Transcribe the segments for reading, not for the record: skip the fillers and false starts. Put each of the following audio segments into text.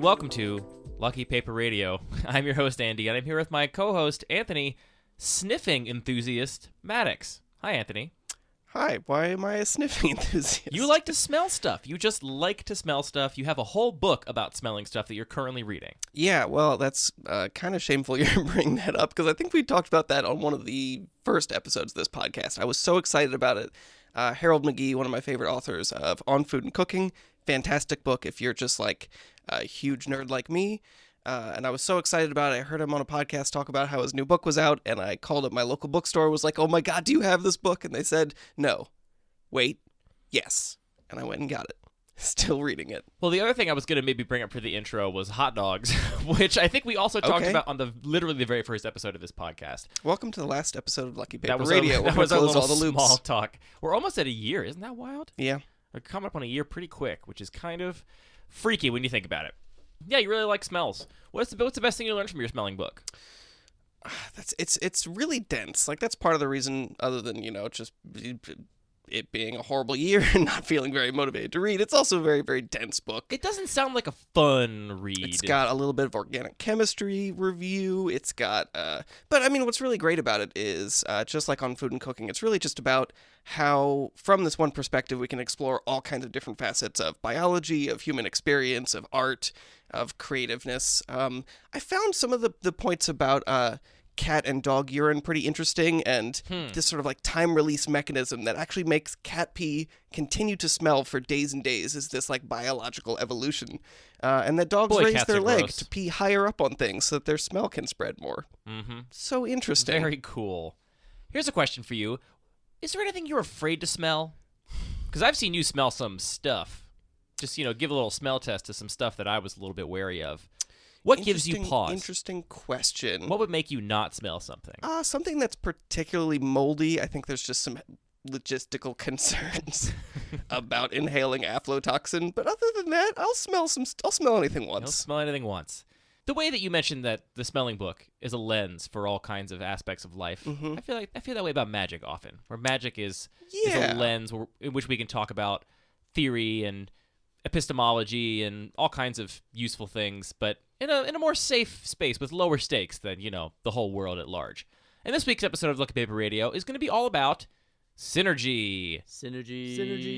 welcome to Lucky Paper Radio. I'm your host, Andy, and I'm here with my co-host, Anthony, sniffing enthusiast, Maddox. Hi, Anthony. Hi, why am I a sniffing enthusiast? You like to smell stuff. You just like to smell stuff. You have a whole book about smelling stuff that you're currently reading. Yeah, well, that's kind of shameful you're bringing that up, because I think we talked about that on one of the first episodes of this podcast. I was so excited about it. Harold McGee, one of my favorite authors of On Food and Cooking, fantastic book if you're just like a huge nerd like me. And I was so excited about it. I heard him on a podcast talk about how his new book was out, and I called up my local bookstore, was like, oh my God, do you have this book? And they said, no. Wait, yes. And I went and got it. Still reading it. Well, the other thing I was going to maybe bring up for the intro was hot dogs, which I think we also talked about on literally the very first episode of this podcast. Welcome to the last episode of Lucky Paper Radio. That was a little all the loops. Small talk. We're almost at a year. Isn't that wild? Yeah. We're coming up on a year pretty quick, which is kind of freaky when you think about it. Yeah, you really like smells. What's the best thing you learned from your smelling book? It's really dense. Like, that's part of the reason, other than, just it being a horrible year and not feeling very motivated to read. It's also a very, very dense book. It doesn't sound like a fun read. It's got a little bit of organic chemistry review. It's got, but I mean, what's really great about it is, just like On Food and Cooking, it's really just about how, from this one perspective, we can explore all kinds of different facets of biology, of human experience, of art, of creativeness. I found some of the points about, cat and dog urine pretty interesting, and this sort of like time release mechanism that actually makes cat pee continue to smell for days and days is this like biological evolution, and that dogs raise their leg to pee higher up on things so that their smell can spread more. So interesting. Very cool. Here's a question for you. Is there anything you're afraid to smell? Because I've seen you smell some stuff. Just, give a little smell test to some stuff that I was a little bit wary of. What gives you pause? Interesting question. What would make you not smell something? Something that's particularly moldy. I think there's just some logistical concerns about inhaling aflatoxin. But other than that, I'll smell anything once. You'll smell anything once. The way that you mentioned that the smelling book is a lens for all kinds of aspects of life, I feel that way about magic often. Where magic is a lens in which we can talk about theory and epistemology and all kinds of useful things, but in a more safe space with lower stakes than, the whole world at large. And this week's episode of Lucky Paper Radio is going to be all about synergy. Synergy.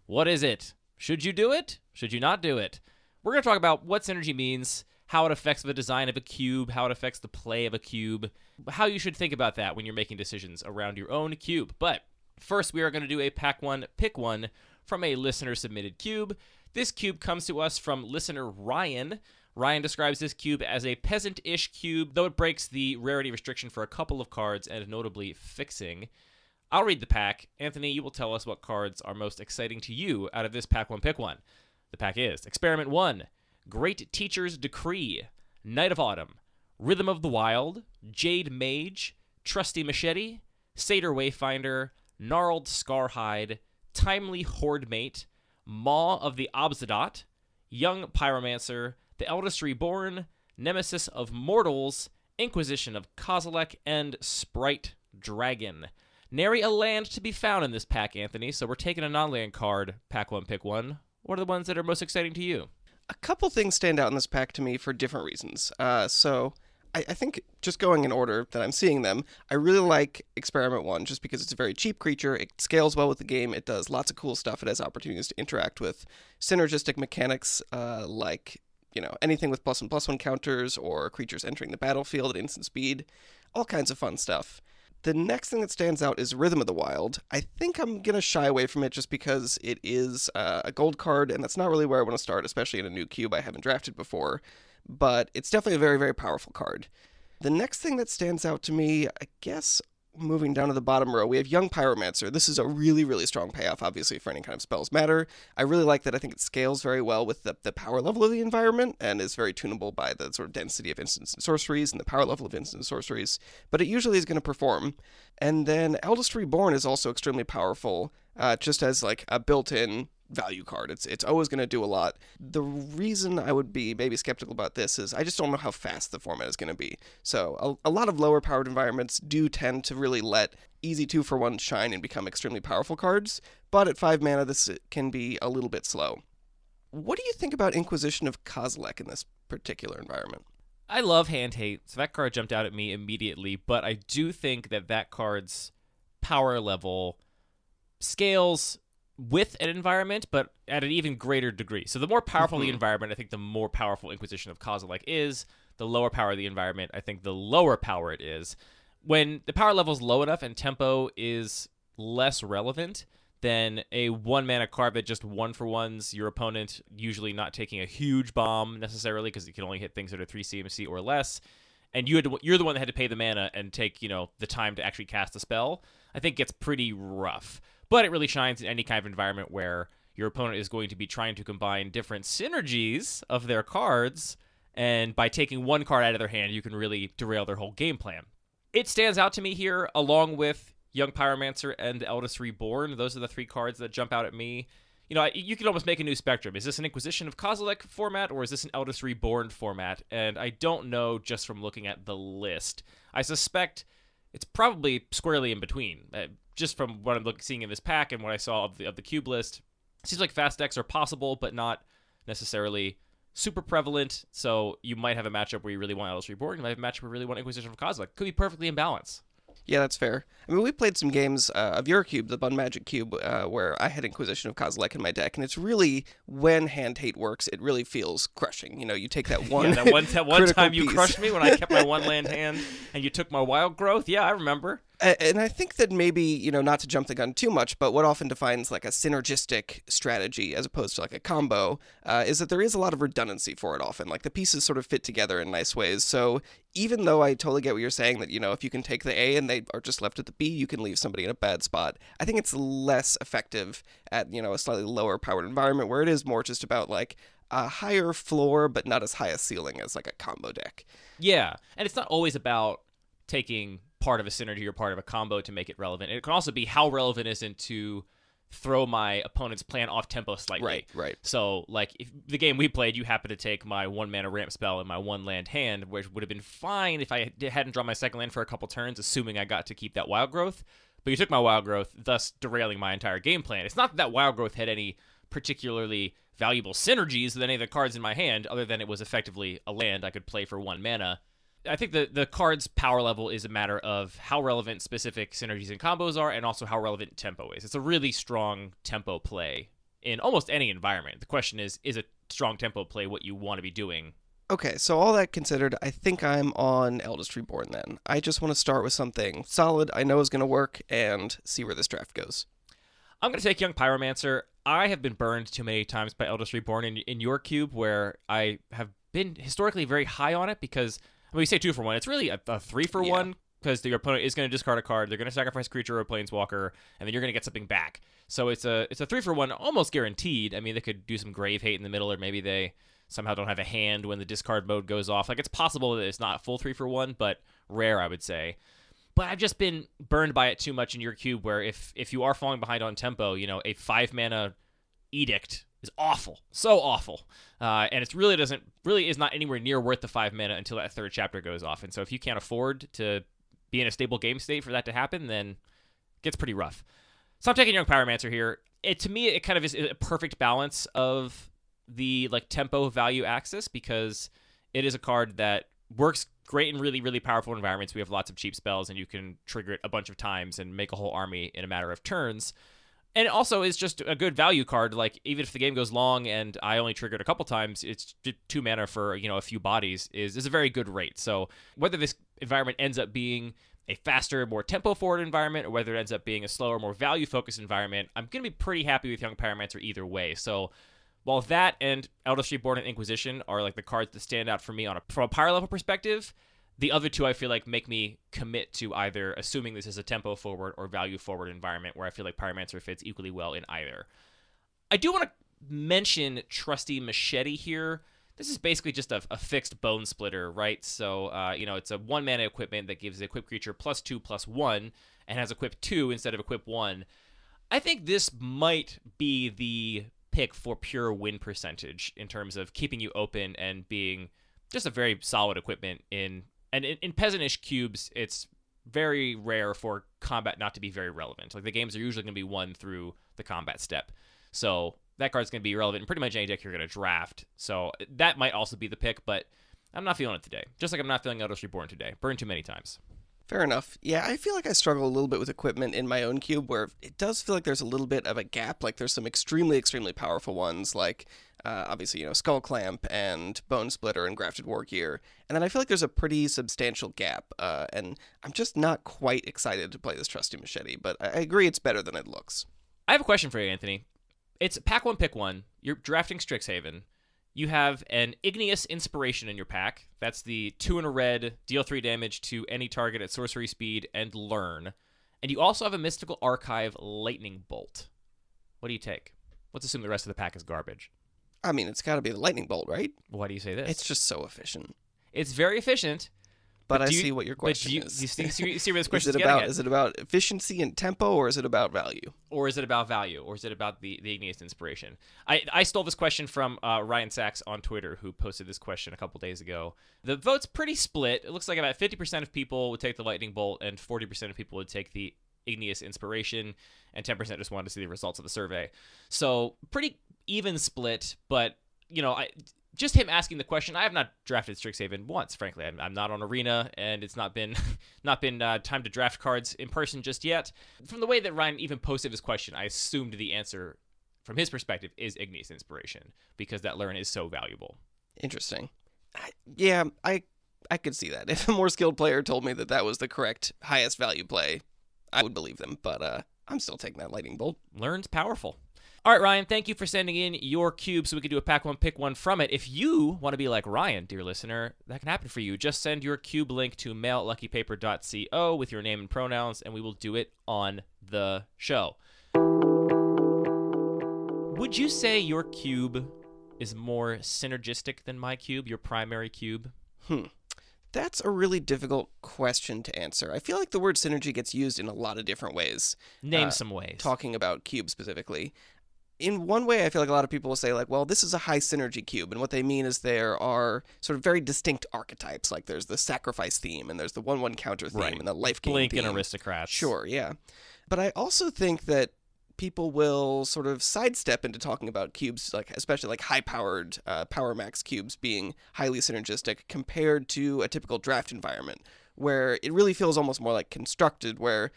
What is it? Should you do it? Should you not do it? We're going to talk about what synergy means, how it affects the design of a cube, how it affects the play of a cube, how you should think about that when you're making decisions around your own cube. But first, we are going to do a pack one, pick one from a listener-submitted cube. This cube comes to us from listener Ryan. Ryan describes this cube as a peasant-ish cube, though it breaks the rarity restriction for a couple of cards, and notably fixing. I'll read the pack. Anthony, you will tell us what cards are most exciting to you out of this pack one, pick one. The pack is Experiment 1, Great Teacher's Decree, Night of Autumn, Rhythm of the Wild, Jade Mage, Trusty Machete, Satyr Wayfinder, Gnarled Scarhide, Timely Horde Mate, Maw of the Obsidian, Young Pyromancer, The Eldest Reborn, Nemesis of Mortals, Inquisition of Kozilek, and Sprite Dragon. Nary a land to be found in this pack, Anthony, so we're taking a non-land card, pack one, pick one. What are the ones that are most exciting to you? A couple things stand out in this pack to me for different reasons. So I think just going in order that I'm seeing them, I really like Experiment 1 just because it's a very cheap creature. It scales well with the game. It does lots of cool stuff. It has opportunities to interact with synergistic mechanics like, anything with +1/+1 counters or creatures entering the battlefield at instant speed. All kinds of fun stuff. The next thing that stands out is Rhythm of the Wild. I think I'm going to shy away from it just because it is a gold card, and that's not really where I want to start, especially in a new cube I haven't drafted before. But it's definitely a very, very powerful card. The next thing that stands out to me, I guess, moving down to the bottom row, we have Young Pyromancer. This is a really, really strong payoff, obviously, for any kind of spells matter. I really like that. I think it scales very well with the power level of the environment and is very tunable by the sort of density of instants and sorceries and the power level of instants and sorceries. But it usually is going to perform. And then Eldest Reborn is also extremely powerful, just as like a built-in value card. It's always going to do a lot. The reason I would be maybe skeptical about this is I just don't know how fast the format is going to be. So a lot of lower powered environments do tend to really let easy 2-for-1 shine and become extremely powerful cards, but at 5 mana this can be a little bit slow. What do you think about Inquisition of Kozilek in this particular environment? I love Hand Hate, so that card jumped out at me immediately, but I do think that card's power level scales with an environment, but at an even greater degree. So the more powerful the environment, I think the more powerful Inquisition of Kozilek is. The lower power of the environment, I think the lower power it is. When the power level is low enough and tempo is less relevant, then a 1-mana card that just 1-for-1s your opponent, usually not taking a huge bomb necessarily because it can only hit things that are 3 CMC or less, and you're the one that had to pay the mana and take, the time to actually cast the spell, I think gets pretty rough. But it really shines in any kind of environment where your opponent is going to be trying to combine different synergies of their cards, and by taking one card out of their hand, you can really derail their whole game plan. It stands out to me here, along with Young Pyromancer and Eldest Reborn. Those are the 3 cards that jump out at me. You could almost make a new spectrum. Is this an Inquisition of Kozilek format, or is this an Eldest Reborn format? And I don't know just from looking at the list. I suspect it's probably squarely in between. Just from what I'm seeing in this pack and what I saw of the cube list, it seems like fast decks are possible, but not necessarily super prevalent. So you might have a matchup where you really want Eldest Reborn. You might have a matchup where you really want Inquisition of Kozilek. Could be perfectly in balance. Yeah, that's fair. I mean, we played some games of your cube, the Bun Magic Cube, where I had Inquisition of Kozilek in my deck, and it's really, when Hand Hate works, it really feels crushing. You take that one that one time you piece. crushed me when I kept my 1-land hand, and you took my Wild Growth. Yeah, I remember. And I think that maybe, not to jump the gun too much, but what often defines like a synergistic strategy as opposed to like a combo is that there is a lot of redundancy for it often. Like the pieces sort of fit together in nice ways. So even though I totally get what you're saying that, if you can take the A and they are just left at the B, you can leave somebody in a bad spot. I think it's less effective at, a slightly lower powered environment where it is more just about like a higher floor, but not as high a ceiling as like a combo deck. Yeah. And it's not always about taking part of a synergy or part of a combo to make it relevant. It can also be how relevant is it to throw my opponent's plan off tempo slightly. Right. So, like, if the game we played, you happened to take my 1-mana ramp spell and my 1-land hand, which would have been fine if I hadn't drawn my second land for a couple turns, assuming I got to keep that Wild Growth. But you took my Wild Growth, thus derailing my entire game plan. It's not that Wild Growth had any particularly valuable synergies with any of the cards in my hand, other than it was effectively a land I could play for 1 mana. I think the card's power level is a matter of how relevant specific synergies and combos are, and also how relevant tempo is. It's a really strong tempo play in almost any environment. The question is a strong tempo play what you want to be doing? Okay, so all that considered, I think I'm on Eldest Reborn then. I just want to start with something solid I know is going to work and see where this draft goes. I'm going to take Young Pyromancer. I have been burned too many times by Eldest Reborn in your cube, where I have been historically very high on it because we say 2-for-1. It's really a 3-for-1 because your opponent is going to discard a card. They're going to sacrifice a creature or a planeswalker, and then you're going to get something back. So it's a 3-for-1, almost guaranteed. I mean, they could do some Grave Hate in the middle, or maybe they somehow don't have a hand when the discard mode goes off. Like, it's possible that it's not a full 3-for-1, but rare, I would say. But I've just been burned by it too much in your cube, where if you are falling behind on tempo, a 5-mana Edict is awful, so awful, and it really is not anywhere near worth the 5 mana until that 3rd chapter goes off. And so if you can't afford to be in a stable game state for that to happen, then it gets pretty rough. So I'm taking Young Pyromancer here. To me, it kind of is a perfect balance of the tempo value axis, because it is a card that works great in really, really powerful environments. We have lots of cheap spells, and you can trigger it a bunch of times and make a whole army in a matter of turns. And it also is just a good value card. Like, even if the game goes long and I only triggered a couple times, it's 2 mana for, a few bodies is a very good rate. So whether this environment ends up being a faster, more tempo-forward environment, or whether it ends up being a slower, more value-focused environment, I'm going to be pretty happy with Young Pyromancer either way. So while that and Eldest Reborn and Inquisition are the cards that stand out for me from a power level perspective, the other two I feel like make me commit to either assuming this is a tempo forward or value forward environment, where I feel like Pyromancer fits equally well in either. I do want to mention Trusty Machete here. This is basically just a fixed Bone Splitter, right? So, it's a 1-mana equipment that gives the equipped creature +2/+1 and has equip 2 instead of equip 1. I think this might be the pick for pure win percentage in terms of keeping you open and being just a very solid equipment in peasantish cubes. It's very rare for combat not to be very relevant. The games are usually going to be won through the combat step. So that card's going to be relevant in pretty much any deck you're going to draft. So that might also be the pick, but I'm not feeling it today. Just like I'm not feeling Eldritch Reborn today. Burned too many times. Fair enough. Yeah, I feel like I struggle a little bit with equipment in my own cube where it does feel like there's a little bit of a gap. Like there's some extremely, extremely powerful ones like obviously, Skull Clamp and Bone Splitter and Grafted War Gear. And then I feel like there's a pretty substantial gap. And I'm just not quite excited to play this Trusty Machete, but I agree it's better than it looks. I have a question for you, Anthony. It's pack 1, pick 1. You're drafting Strixhaven. You have an Igneous Inspiration in your pack. That's the 2 and a red, deal 3 damage to any target at sorcery speed and learn. And you also have a Mystical Archive Lightning Bolt. What do you take? Let's assume the rest of the pack is garbage. I mean, it's got to be the Lightning Bolt, right? Why do you say this? It's just so efficient. It's very efficient. But I see what your question is. You see where this question is getting getting at. Is it about efficiency and tempo, or is it about value? Or is it about value? Or is it about the Igneous Inspiration? I stole this question from Ryan Sachs on Twitter, who posted this question a couple days ago. The vote's pretty split. It looks like about 50% of people would take the Lightning Bolt, and 40% of people would take the Igneous Inspiration, and 10% just wanted to see the results of the survey. So pretty even split, but, just him asking the question, I have not drafted Strixhaven once, frankly. I'm not on Arena, and it's not been time to draft cards in person just yet. From the way that Ryan even posted his question, I assumed the answer, from his perspective, is Igneous Inspiration, because that learn is so valuable. Interesting. I could see that. If a more skilled player told me that was the correct highest value play, I would believe them, but I'm still taking that Lightning Bolt. Learn's powerful. All right, Ryan, thank you for sending in your cube so we could do a pack 1, pick 1 from it. If you want to be like Ryan, dear listener, that can happen for you. Just send your cube link to mail@luckypaper.co with your name and pronouns, and we will do it on the show. Would you say your cube is more synergistic than my cube, your primary cube? That's a really difficult question to answer. I feel like the word synergy gets used in a lot of different ways. Name some ways. Talking about cube specifically. In one way, I feel like a lot of people will say, well, this is a high synergy cube. And what they mean is there are sort of very distinct archetypes. Like there's the sacrifice theme, and there's the 1/1 counter theme, and the life gain Blink theme. and Aristocrats. Sure, yeah. But I also think that people will sort of sidestep into talking about cubes, especially like high-powered Power Max cubes being highly synergistic compared to a typical draft environment, where it really feels almost more like constructed, where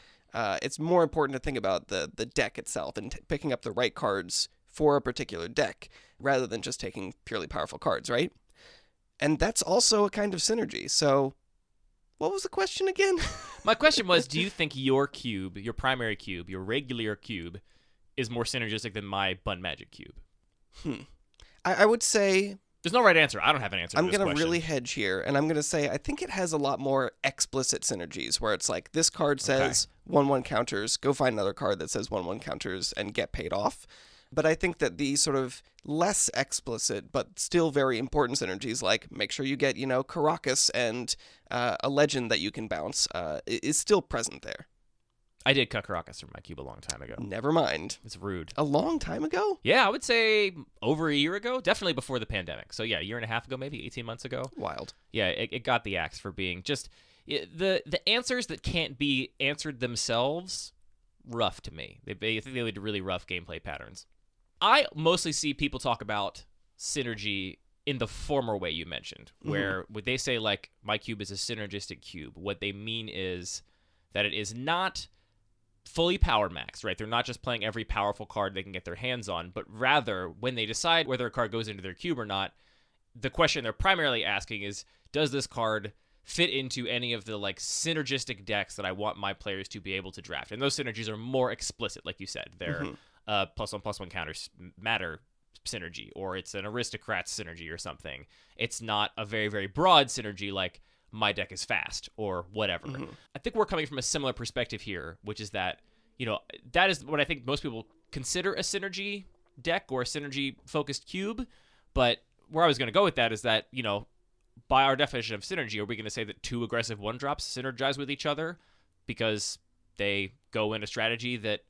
it's more important to think about the deck itself and picking up the right cards for a particular deck, rather than just taking purely powerful cards, right? And that's also a kind of synergy. So what was the question again? My question was, do you think your cube, your primary cube, your regular cube, is more synergistic than my Bun Magic cube? I would say... There's no right answer. I don't have an answer to this question. I'm going to really hedge here, and I'm going to say I think it has a lot more explicit synergies, where it's like, this card says 1/1 counters, go find another card that says 1/1 counters and get paid off. But I think that the sort of less explicit but still very important synergies, like make sure you get, Caracas and a legend that you can bounce, is still present there. I did cut Caracas from my cube a long time ago. Never mind. It's rude. A long time ago? Yeah, I would say over a year ago. Definitely before the pandemic. So yeah, a year and a half ago, maybe 18 months ago. Wild. Yeah, it got the axe for being just... The answers that can't be answered themselves, rough to me. I think they lead to really rough gameplay patterns. I mostly see people talk about synergy in the former way you mentioned, where when they say, like, my cube is a synergistic cube, what they mean is that it is not fully power maxed, right? They're not just playing every powerful card they can get their hands on, but rather, when they decide whether a card goes into their cube or not, the question they're primarily asking is, does this card fit into any of the, like, synergistic decks that I want my players to be able to draft? And those synergies are more explicit, like you said. They're +1/+1 counters matter synergy, or it's an aristocrat synergy or something. It's not a very, very broad synergy like my deck is fast or whatever. I think we're coming from a similar perspective here, which is that, that is what I think most people consider a synergy deck or a synergy focused cube. But where I was going to go with that is that, by our definition of synergy, are we going to say that 2 aggressive 1-drops synergize with each other because they go in a strategy that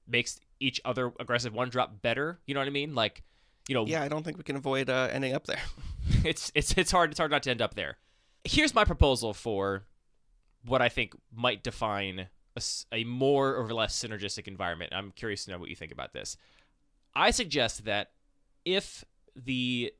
makes each other aggressive 1-drop better? You know what I mean? Like, Yeah, I don't think we can avoid ending up there. It's hard not to end up there. Here's my proposal for what I think might define a more or less synergistic environment. I'm curious to know what you think about this. I suggest that if the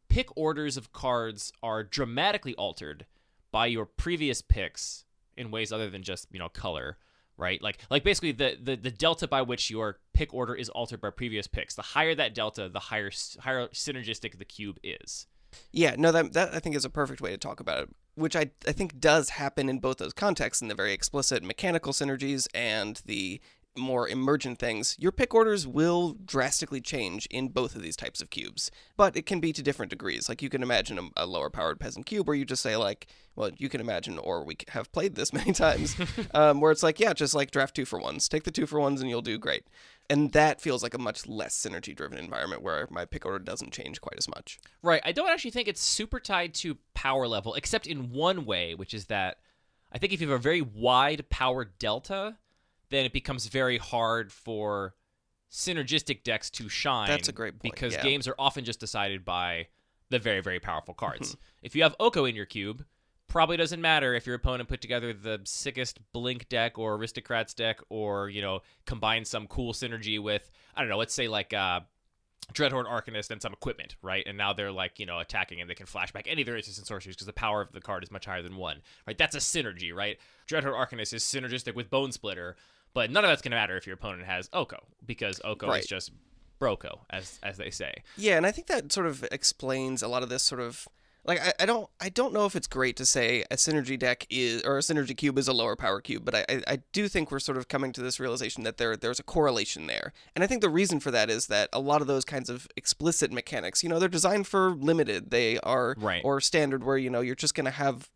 pick orders of cards are dramatically altered by your previous picks in ways other than just, color, right? Like basically the delta by which your pick order is altered by previous picks. The higher that delta, the higher synergistic the cube is. Yeah, no, that I think is a perfect way to talk about it, which I think does happen in both those contexts, in the very explicit mechanical synergies and the more emergent things. Your pick orders will drastically change in both of these types of cubes, but it can be to different degrees. Like, you can imagine a lower powered peasant cube where you just say, like, well, you can imagine, or we have played this many times, where it's like, yeah, just like draft 2-for-1s, take the 2-for-1s and you'll do great. And that feels like a much less synergy driven environment where my pick order doesn't change quite as much. Right. I don't actually think it's super tied to power level, except in one way, which is that I think if you have a very wide power delta, then it becomes very hard for synergistic decks to shine. That's a great point, because yeah. games are often just decided by the very, very powerful cards. If you have Oko in your cube, probably doesn't matter if your opponent put together the sickest Blink deck or Aristocrats deck, or, combine some cool synergy with, I don't know, let's say like Dreadhorde Arcanist and some equipment, right? And now they're like, attacking and they can flash back any of their instant sorceries because the power of the card is much higher than one, right? That's a synergy, right? Dreadhorde Arcanist is synergistic with Bone Splitter, but none of that's going to matter if your opponent has Oko, because Oko is just Broco, as they say. Yeah, and I think that sort of explains a lot of this sort of, like, I don't know if it's great to say a synergy deck is, or a synergy cube is a lower power cube, but I do think we're sort of coming to this realization that there's a correlation there. And I think the reason for that is that a lot of those kinds of explicit mechanics, they're designed for limited. They are, right, or standard, where, you're just going to have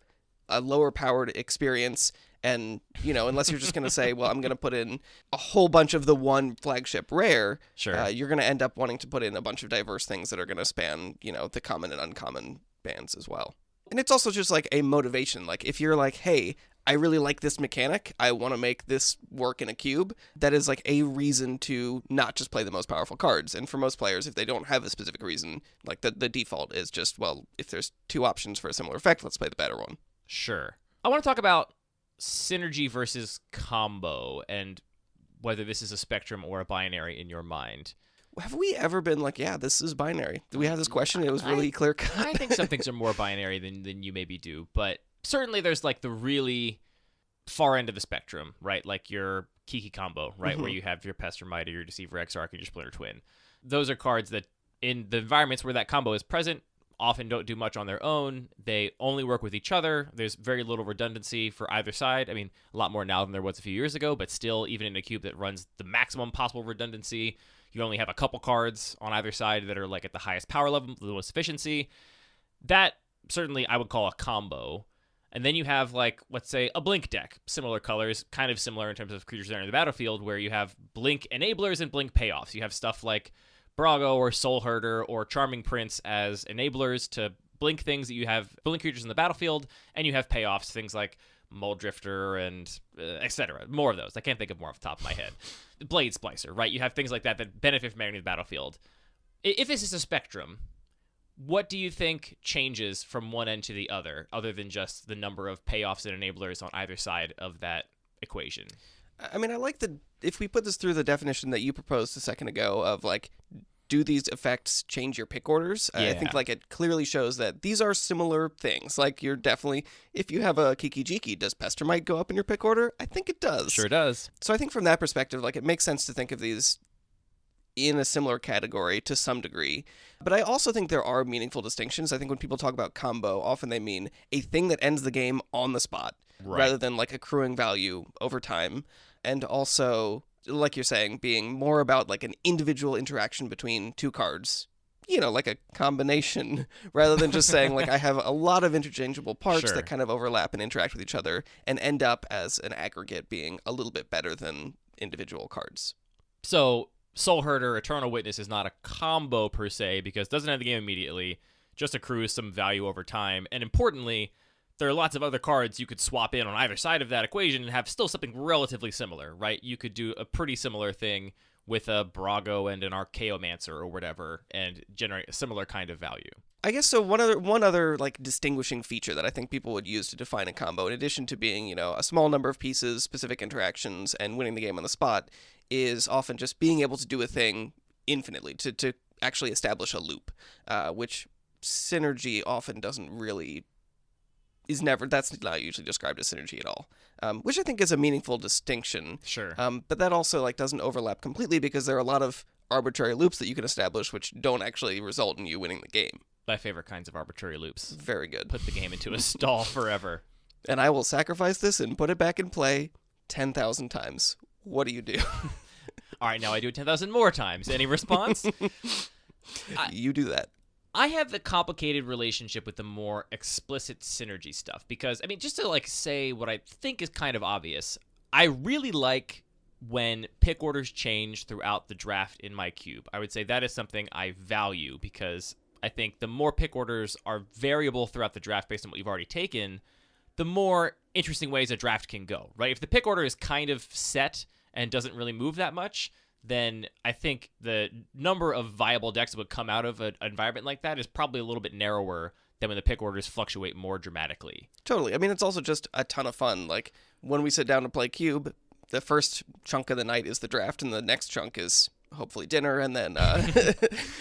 a lower powered experience. And, unless you're just going to say, well, I'm going to put in a whole bunch of the one flagship rare, sure, you're going to end up wanting to put in a bunch of diverse things that are going to span, the common and uncommon bands as well. And it's also just like a motivation. Like, if you're like, hey, I really like this mechanic, I want to make this work in a cube, that is like a reason to not just play the most powerful cards. And for most players, if they don't have a specific reason, like the default is just, well, if there's two options for a similar effect, let's play the better one. Sure. I want to talk about synergy versus combo and whether this is a spectrum or a binary in your mind. Have we ever been like, yeah, this is binary? Do we have this question? It was really clear cut. I think some things are more binary than you maybe do, but certainly there's like the really far end of the spectrum, right? Like your Kiki combo, right? Where you have your Pestermite or your Deceiver Exarch and your Splinter Twin. Those are cards that in the environments where that combo is present often don't do much on their own. They only work with each other. There's very little redundancy for either side. I mean, a lot more now than there was a few years ago, but still, even in a cube that runs the maximum possible redundancy, you only have a couple cards on either side that are like at the highest power level, the most efficiency. That certainly I would call a combo. And then you have, like, let's say a Blink deck, similar colors, kind of similar in terms of creatures that are in the battlefield, where you have Blink enablers and Blink payoffs. You have stuff like Brago or Soul Herder or Charming Prince as enablers to blink things that you have blink creatures in the battlefield, and you have payoffs, things like Muldrifter and etc. More of those. I can't think of more off the top of my head. Blade Splicer, right? You have things like that benefit from entering the battlefield. If this is a spectrum, what do you think changes from one end to the other than just the number of payoffs and enablers on either side of that equation? I mean, I like if we put this through the definition that you proposed a second ago of, like, do these effects change your pick orders? Yeah. I think, like, it clearly shows that these are similar things. Like, you're definitely, if you have a Kiki Jiki, does Pestermite go up in your pick order? I think it does. Sure does. So I think from that perspective, like, it makes sense to think of these in a similar category to some degree. But I also think there are meaningful distinctions. I think when people talk about combo, often they mean a thing that ends the game on the spot, right, rather than, like, accruing value over time. And also, like you're saying, being more about, like, an individual interaction between two cards, like a combination, rather than just saying, like, I have a lot of interchangeable parts Sure, that kind of overlap and interact with each other and end up as an aggregate being a little bit better than individual cards. So Soul Herder, Eternal Witness is not a combo per se, because it doesn't end the game immediately, just accrues some value over time. And importantly, there are lots of other cards you could swap in on either side of that equation and have still something relatively similar, right? You could do a pretty similar thing with a Brago and an Archaeomancer or whatever and generate a similar kind of value. I guess so. One other like distinguishing feature that I think people would use to define a combo, in addition to being, a small number of pieces, specific interactions, and winning the game on the spot, is often just being able to do a thing infinitely to actually establish a loop, which synergy often doesn't really that's not usually described as synergy at all, which I think is a meaningful distinction. Sure. But that also like doesn't overlap completely because there are a lot of arbitrary loops that you can establish which don't actually result in you winning the game. My favorite kinds of arbitrary loops. Very good. Put the game into a stall forever. And I will sacrifice this and put it back in play 10,000 times. What do you do? All right, now I do it 10,000 more times. Any response? You do that. I have a complicated relationship with the more explicit synergy stuff because, I mean, just to like say what I think is kind of obvious, I really like when pick orders change throughout the draft in my cube. I would say that is something I value because I think the more pick orders are variable throughout the draft based on what you've already taken, the more interesting ways a draft can go, right? If the pick order is kind of set and doesn't really move that much, then I think the number of viable decks that would come out of an environment like that is probably a little bit narrower than when the pick orders fluctuate more dramatically. Totally. I mean, it's also just a ton of fun. Like, when we sit down to play Cube, the first chunk of the night is the draft, and the next chunk is hopefully dinner, and then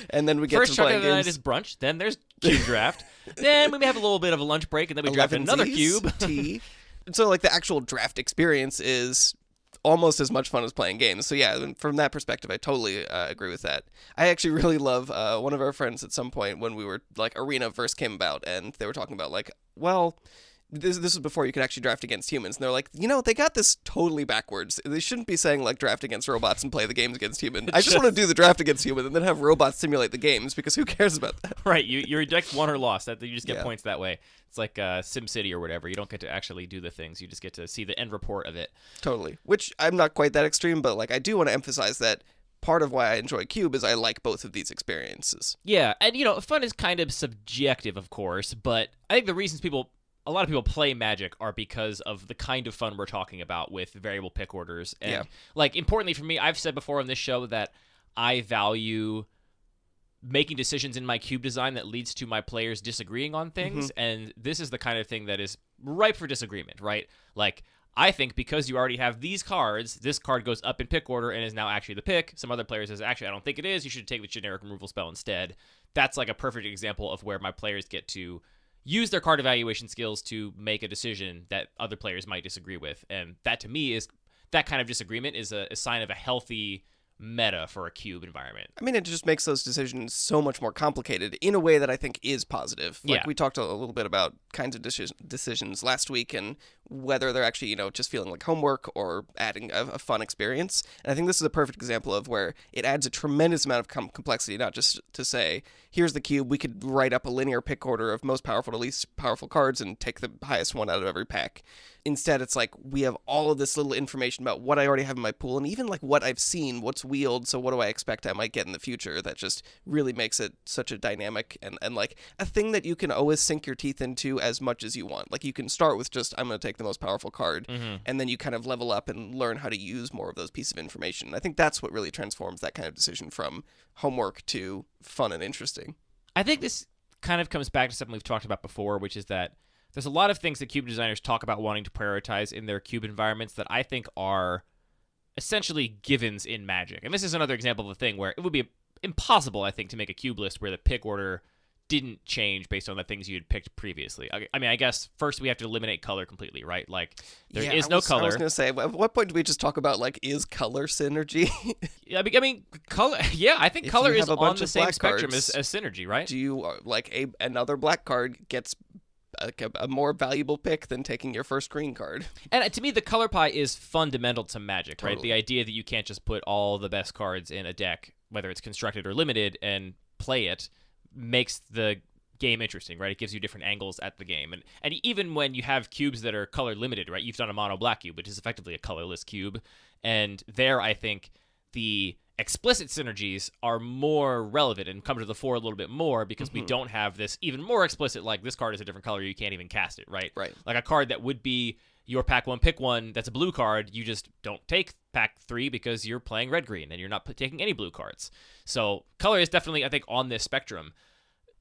and then we get First to chunk playing of the night games. is brunch, then there's Cube draft, then we may have a little bit of a lunch break, and then we draft another 11Zs, cube. tea. So, like, the actual draft experience is almost as much fun as playing games. So yeah, from that perspective, I totally agree with that. I actually really love one of our friends at some point when we were like Arena first came about, and they were talking about like, well, this was before you could actually draft against humans, and they're like, you know, they got this totally backwards. They shouldn't be saying like draft against robots and play the games against humans. I just want to do the draft against humans and then have robots simulate the games because who cares about that? Right, your deck won or lost. That you just get Yeah. points that way. It's like SimCity or whatever. You don't get to actually do the things. You just get to see the end report of it. Totally. Which I'm not quite that extreme, but like I do want to emphasize that part of why I enjoy Cube is I like both of these experiences. Yeah, and you know, fun is kind of subjective, of course, but I think the reasons a lot of people play Magic are because of the kind of fun we're talking about with variable pick orders. And Yeah. like importantly for me, I've said before on this show that I value making decisions in my cube design that leads to my players disagreeing on things, and this is the kind of thing that is ripe for disagreement, right? Like, I think because you already have these cards, this card goes up in pick order and is now actually the pick. Some other players says, actually, I don't think it is. You should take the generic removal spell instead. That's like a perfect example of where my players get to use their card evaluation skills to make a decision that other players might disagree with. And that, to me, is that kind of disagreement is a sign of a healthy meta for a cube environment. I mean, it just makes those decisions so much more complicated in a way that I think is positive. Like, Yeah. we talked a little bit about kinds of decisions last week and whether they're actually, you know, just feeling like homework or adding a fun experience. And I think this is a perfect example of where it adds a tremendous amount of complexity, not just to say, here's the cube, we could write up a linear pick order of most powerful to least powerful cards and take the highest one out of every pack. Instead, it's like we have all of this little information about what I already have in my pool and even like what I've seen, what's wheeled, so what do I expect I might get in the future. That just really makes it such a dynamic and like a thing that you can always sink your teeth into as much as you want. Like, you can start with just, I'm going to take the most powerful card, and then you kind of level up and learn how to use more of those pieces of information. I think that's what really transforms that kind of decision from homework to fun and interesting. I think this kind of comes back to something we've talked about before, which is that there's a lot of things that cube designers talk about wanting to prioritize in their cube environments that I think are essentially givens in Magic. And this is another example of a thing where it would be impossible, I think, to make a cube list where the pick order didn't change based on the things you had picked previously. I mean, I guess first we have to eliminate color completely, right? Like, there is no color. I was going to say, at what point do we just talk about, like, is color synergy? I mean, color. Yeah, I think If color you is have a on bunch the of same black spectrum cards, as synergy, right? Do you, like, another black card gets a more valuable pick than taking your first green card? And to me, the color pie is fundamental to Magic, right? Totally. The idea that you can't just put all the best cards in a deck, whether it's constructed or limited, and play it, makes the game interesting, right? It gives you different angles at the game. And even when you have cubes that are color limited, right? You've done a mono black cube, which is effectively a colorless cube. And there, I think the explicit synergies are more relevant and come to the fore a little bit more because we don't have this even more explicit, like, this card is a different color, you can't even cast it, right? Right. Like a card that would be your pack one, pick one, that's a blue card, you just don't take pack three because you're playing red-green and you're not taking any blue cards. So color is definitely, I think, on this spectrum.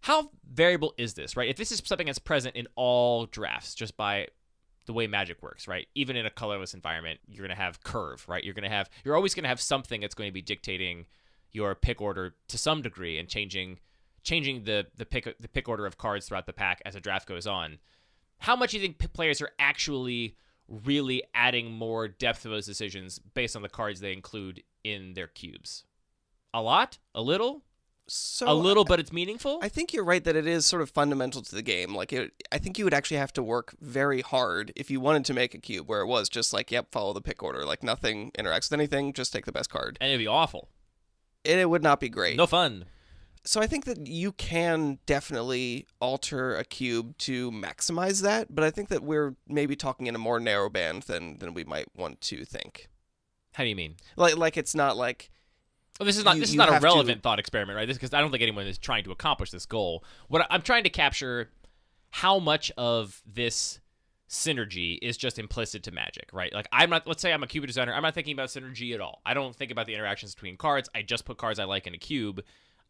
How variable is this, right? If this is something that's present in all drafts just by the way Magic works, right? Even in a colorless environment, you're going to have curve, right? You're always going to have something that's going to be dictating, your pick order to some degree and changing the pick order of cards throughout the pack as a draft goes on. How much do you think players are actually really adding more depth to those decisions based on the cards they include in their cubes? A lot? A little? So a little, but it's meaningful? I think you're right that it is sort of fundamental to the game. Like, I think you would actually have to work very hard if you wanted to make a cube where it was just like, yep, follow the pick order. Like, nothing interacts with anything, just take the best card. And it'd be awful. And it would not be great. No fun. So I think that you can definitely alter a cube to maximize that, but I think that we're maybe talking in a more narrow band than we might want to think. How do you mean? Like it's not like... Well, this is not a relevant thought experiment, right? Because I don't think anyone is trying to accomplish this goal. What I'm trying to capture, how much of this synergy is just implicit to Magic, right? Like, let's say I'm a cube designer, I'm not thinking about synergy at all. I don't think about the interactions between cards. I just put cards I like in a cube.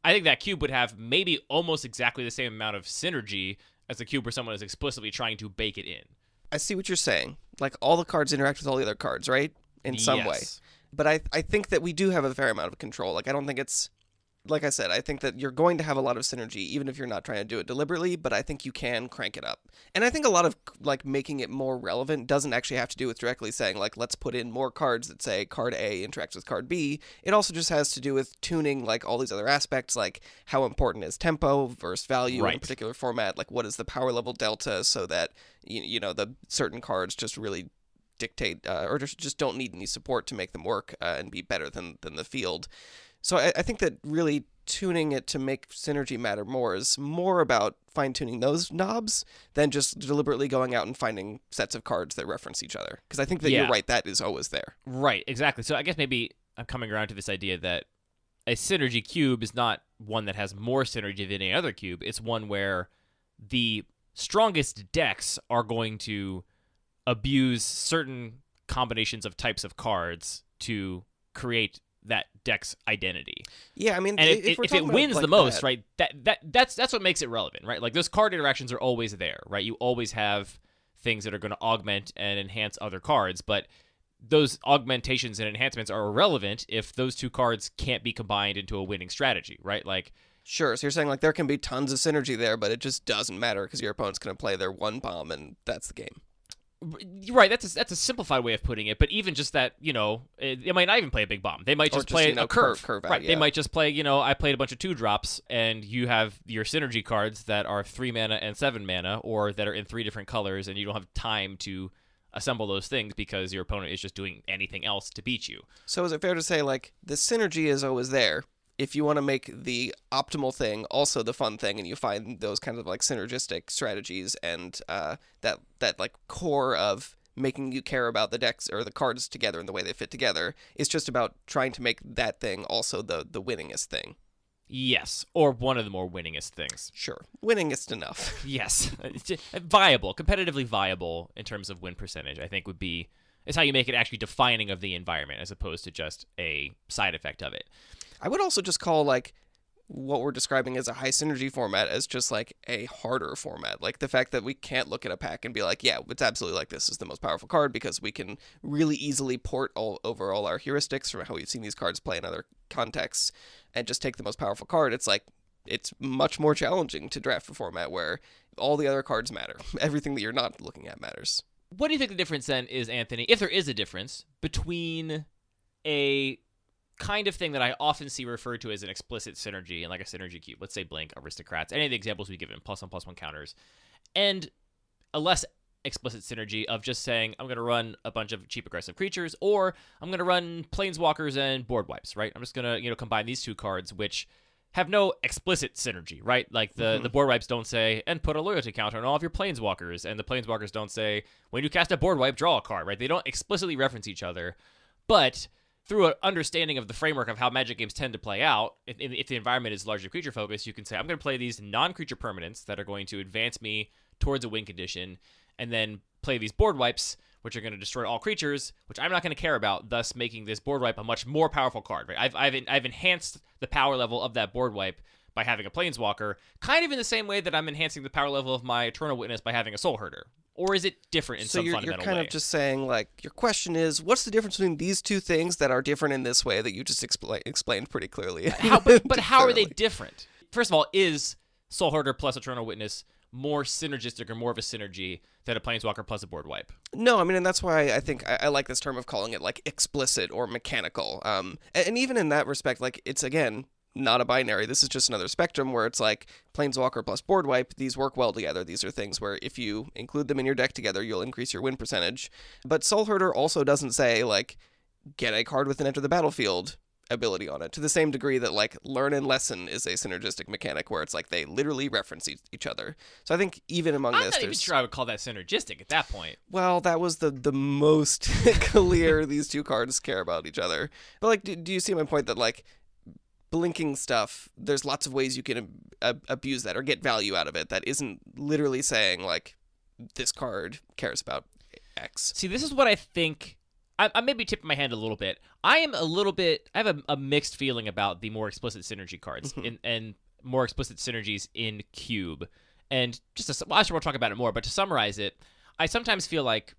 I think that cube would have maybe almost exactly the same amount of synergy as a cube where someone is explicitly trying to bake it in. I see what you're saying. Like, all the cards interact with all the other cards, right? In some way. But I think that we do have a fair amount of control. Like, I don't think it's... Like I said, I think that you're going to have a lot of synergy, even if you're not trying to do it deliberately, but I think you can crank it up. And I think a lot of, like, making it more relevant doesn't actually have to do with directly saying, like, let's put in more cards that say card A interacts with card B. It also just has to do with tuning, like, all these other aspects, like how important is tempo versus value in a particular format, like what is the power level delta so that, you know, the certain cards just really dictate or just don't need any support to make them work and be better than the field. So I think that really tuning it to make synergy matter more is more about fine-tuning those knobs than just deliberately going out and finding sets of cards that reference each other. Because I think that you're right, that is always there. Right, exactly. So I guess maybe I'm coming around to this idea that a synergy cube is not one that has more synergy than any other cube. It's one where the strongest decks are going to abuse certain combinations of types of cards to create that deck's identity. Yeah, I mean, and if it wins the most, right, that's what makes it relevant, right? Like, those card interactions are always there, right? You always have things that are going to augment and enhance other cards, but those augmentations and enhancements are irrelevant if those two cards can't be combined into a winning strategy, right? Like, sure, so you're saying, like, there can be tons of synergy there, but it just doesn't matter because your opponent's going to play their one bomb, and that's the game. Right, that's a simplified way of putting it, but even just that, you know, they might not even play a big bomb. They might just play a curve out, right? Yeah. They might just play, you know, I played a bunch of 2-drops, and you have your synergy cards that are 3 mana and 7 mana, or that are in 3 different colors, and you don't have time to assemble those things because your opponent is just doing anything else to beat you. So is it fair to say, like, the synergy is always there? If you want to make the optimal thing also the fun thing, and you find those kind of, like, synergistic strategies and that like core of making you care about the decks or the cards together and the way they fit together, it's just about trying to make that thing also the winningest thing. Yes, or one of the more winningest things. Sure, winningest enough. Yes, viable, competitively viable in terms of win percentage, I think is how you make it actually defining of the environment as opposed to just a side effect of it. I would also just call, like, what we're describing as a high synergy format as just, like, a harder format. Like, the fact that we can't look at a pack and be like, yeah, it's absolutely like this is the most powerful card, because we can really easily port all our heuristics from how we've seen these cards play in other contexts and just take the most powerful card. It's like, it's much more challenging to draft a format where all the other cards matter. Everything that you're not looking at matters. What do you think the difference then is, Anthony, if there is a difference, between a kind of thing that I often see referred to as an explicit synergy and like a synergy cube, let's say Blink, Aristocrats, any of the examples we've given, +1/+1 counters, and a less explicit synergy of just saying, I'm going to run a bunch of cheap aggressive creatures, or I'm going to run Planeswalkers and board wipes, right? I'm just going to, you know, combine these two cards, which have no explicit synergy, right? Like, the board wipes don't say, and put a loyalty counter on all of your Planeswalkers, and the Planeswalkers don't say, when you cast a board wipe, draw a card, right? They don't explicitly reference each other, but through an understanding of the framework of how Magic games tend to play out, if the environment is largely creature-focused, you can say, I'm going to play these non-creature permanents that are going to advance me towards a win condition, and then play these board wipes, which are going to destroy all creatures, which I'm not going to care about, thus making this board wipe a much more powerful card. Right? I've enhanced the power level of that board wipe by having a Planeswalker, kind of in the same way that I'm enhancing the power level of my Eternal Witness by having a Soul Herder. Or is it different in some you're fundamental kind way? of just saying, like, your question is, what's the difference between these two things that are different in this way that you just explained pretty clearly? But how are they different? First of all, is Soul Herder plus Eternal Witness more synergistic or more of a synergy than a Planeswalker plus a board wipe? No, I mean, and that's why I think I like this term of calling it, like, explicit or mechanical. And even in that respect, like, it's, again, not a binary. This is just another spectrum where it's like Planeswalker plus board wipe. These work well together. These are things where if you include them in your deck together, you'll increase your win percentage. But Soul Herder also doesn't say, like, get a card with an enter the battlefield ability on it, to the same degree that, like, learn and lesson is a synergistic mechanic where it's like they literally reference each other. So I think even among I'm this, not even sure I would call that synergistic at that point. well, that was the most clear these two cards care about each other. But, like, do you see my point that, like, blinking stuff, there's lots of ways you can abuse that or get value out of it that isn't literally saying, like, this card cares about X. See, this is what I think. I maybe tipping my hand a little bit. I have a mixed feeling about the more explicit synergy cards and more explicit synergies in Cube. And I'm sure we'll talk about it more, but to summarize it, I sometimes feel like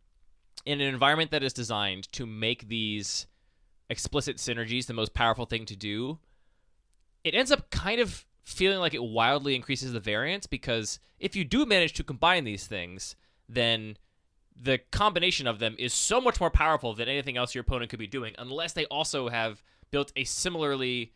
in an environment that is designed to make these explicit synergies the most powerful thing to do, it ends up kind of feeling like it wildly increases the variance, because if you do manage to combine these things, then the combination of them is so much more powerful than anything else your opponent could be doing, unless they also have built a similarly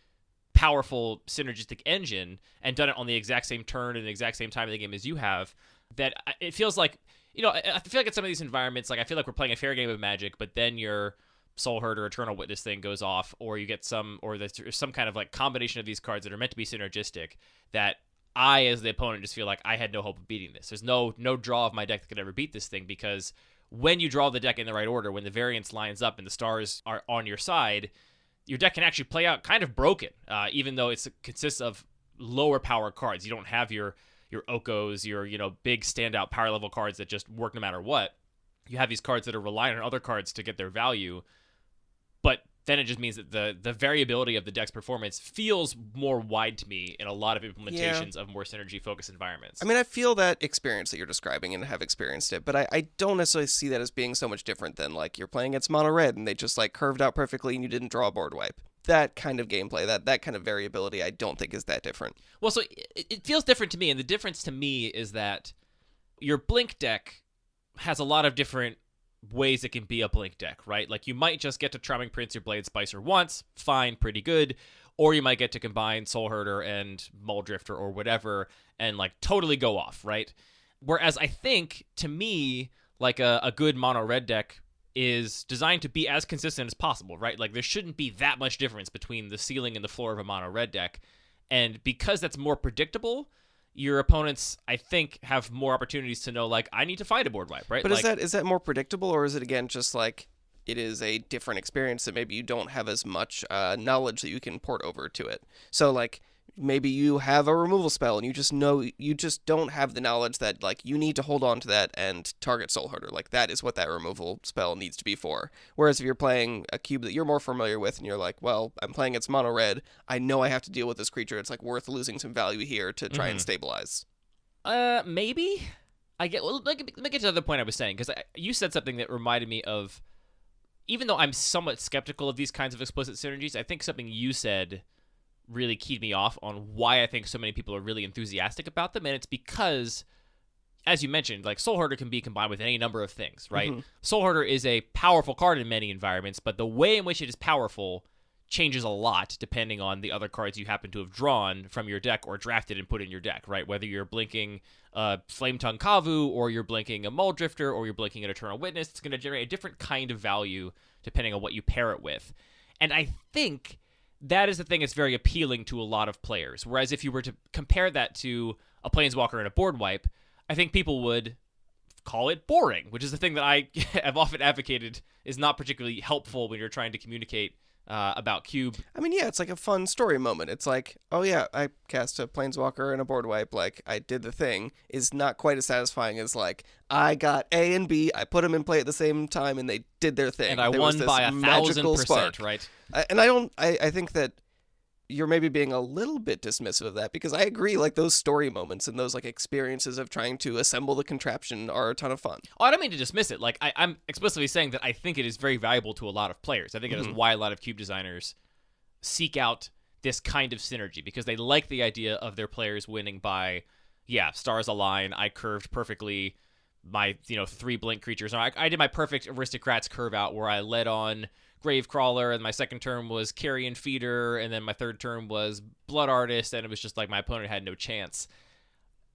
powerful synergistic engine and done it on the exact same turn and the exact same time of the game as you have, that it feels like, I feel like in some of these environments, like, I feel like we're playing a fair game of Magic, but then your Soul Herder Eternal Witness thing goes off, or you get there's some kind of, like, combination of these cards that are meant to be synergistic that I, as the opponent, just feel like I had no hope of beating this. There's no draw of my deck that could ever beat this thing, because when you draw the deck in the right order, when the variance lines up and the stars are on your side, your deck can actually play out kind of broken, even though it consists of lower power cards. You don't have your Okos, your big standout power level cards that just work no matter what. You have these cards that are reliant on other cards to get their value, but then it just means that the variability of the deck's performance feels more wide to me in a lot of implementations of more synergy-focused environments. I mean, I feel that experience that you're describing and have experienced it, but I don't necessarily see that as being so much different than, like, you're playing against mono red and they just, like, curved out perfectly and you didn't draw a board wipe. That kind of gameplay, that kind of variability, I don't think is that different. Well, so it feels different to me, and the difference to me is that your Blink deck has a lot of different ways it can be a Blink deck, right? Like, you might just get to Charming Prince or Blade Spicer once, fine, pretty good, or you might get to combine Soul Herder and Muldrifter or whatever and, like, totally go off, right? Whereas I think, to me, like, a good mono red deck is designed to be as consistent as possible, right? Like, there shouldn't be that much difference between the ceiling and the floor of a mono red deck, and because that's more predictable, your opponents, I think, have more opportunities to know, like, I need to fight a board wipe, right? But like, is that more predictable, or is it, again, just, like, it is a different experience that maybe you don't have as much knowledge that you can port over to it? So, like, maybe you have a removal spell and you just don't have the knowledge that, like, you need to hold on to that and target Soul Herder. Like, that is what that removal spell needs to be for. Whereas if you're playing a cube that you're more familiar with and you're like, well, I'm playing against mono red, I know I have to deal with this creature. It's, like, worth losing some value here to try and stabilize. Maybe. Well, let me get to the other point I was saying, because you said something that reminded me of, even though I'm somewhat skeptical of these kinds of explicit synergies, I think something you said really keyed me off on why I think so many people are really enthusiastic about them, and it's because, as you mentioned, like, Soul Herder can be combined with any number of things, right? Mm-hmm. Soul Herder is a powerful card in many environments, but the way in which it is powerful changes a lot depending on the other cards you happen to have drawn from your deck or drafted and put in your deck, right? Whether you're blinking Flame Tongue Kavu, or you're blinking a Muldrifter, or you're blinking an Eternal Witness, it's going to generate a different kind of value depending on what you pair it with. And I think that is the thing that's very appealing to a lot of players. Whereas if you were to compare that to a Planeswalker and a board wipe, I think people would call it boring, which is the thing that I have often advocated is not particularly helpful when you're trying to communicate about Cube. I mean, yeah, it's like a fun story moment. It's like, oh yeah, I cast a Planeswalker and a board wipe, like, I did the thing, is not quite as satisfying as, like, I got A and B, I put them in play at the same time, and they did their thing. And I there won by 1,000%, spark. right? I think that you're maybe being a little bit dismissive of that, because I agree, like, those story moments and those, like, experiences of trying to assemble the contraption are a ton of fun. Oh, I don't mean to dismiss it. Like, I'm explicitly saying that I think it is very valuable to a lot of players. I think it is why a lot of cube designers seek out this kind of synergy, because they like the idea of their players winning by, stars align, I curved perfectly, my 3 blink creatures. I did my perfect aristocrats curve out where I led on Gravecrawler, and my second turn was Carrion Feeder, and then my third turn was Blood Artist, and it was just like my opponent had no chance.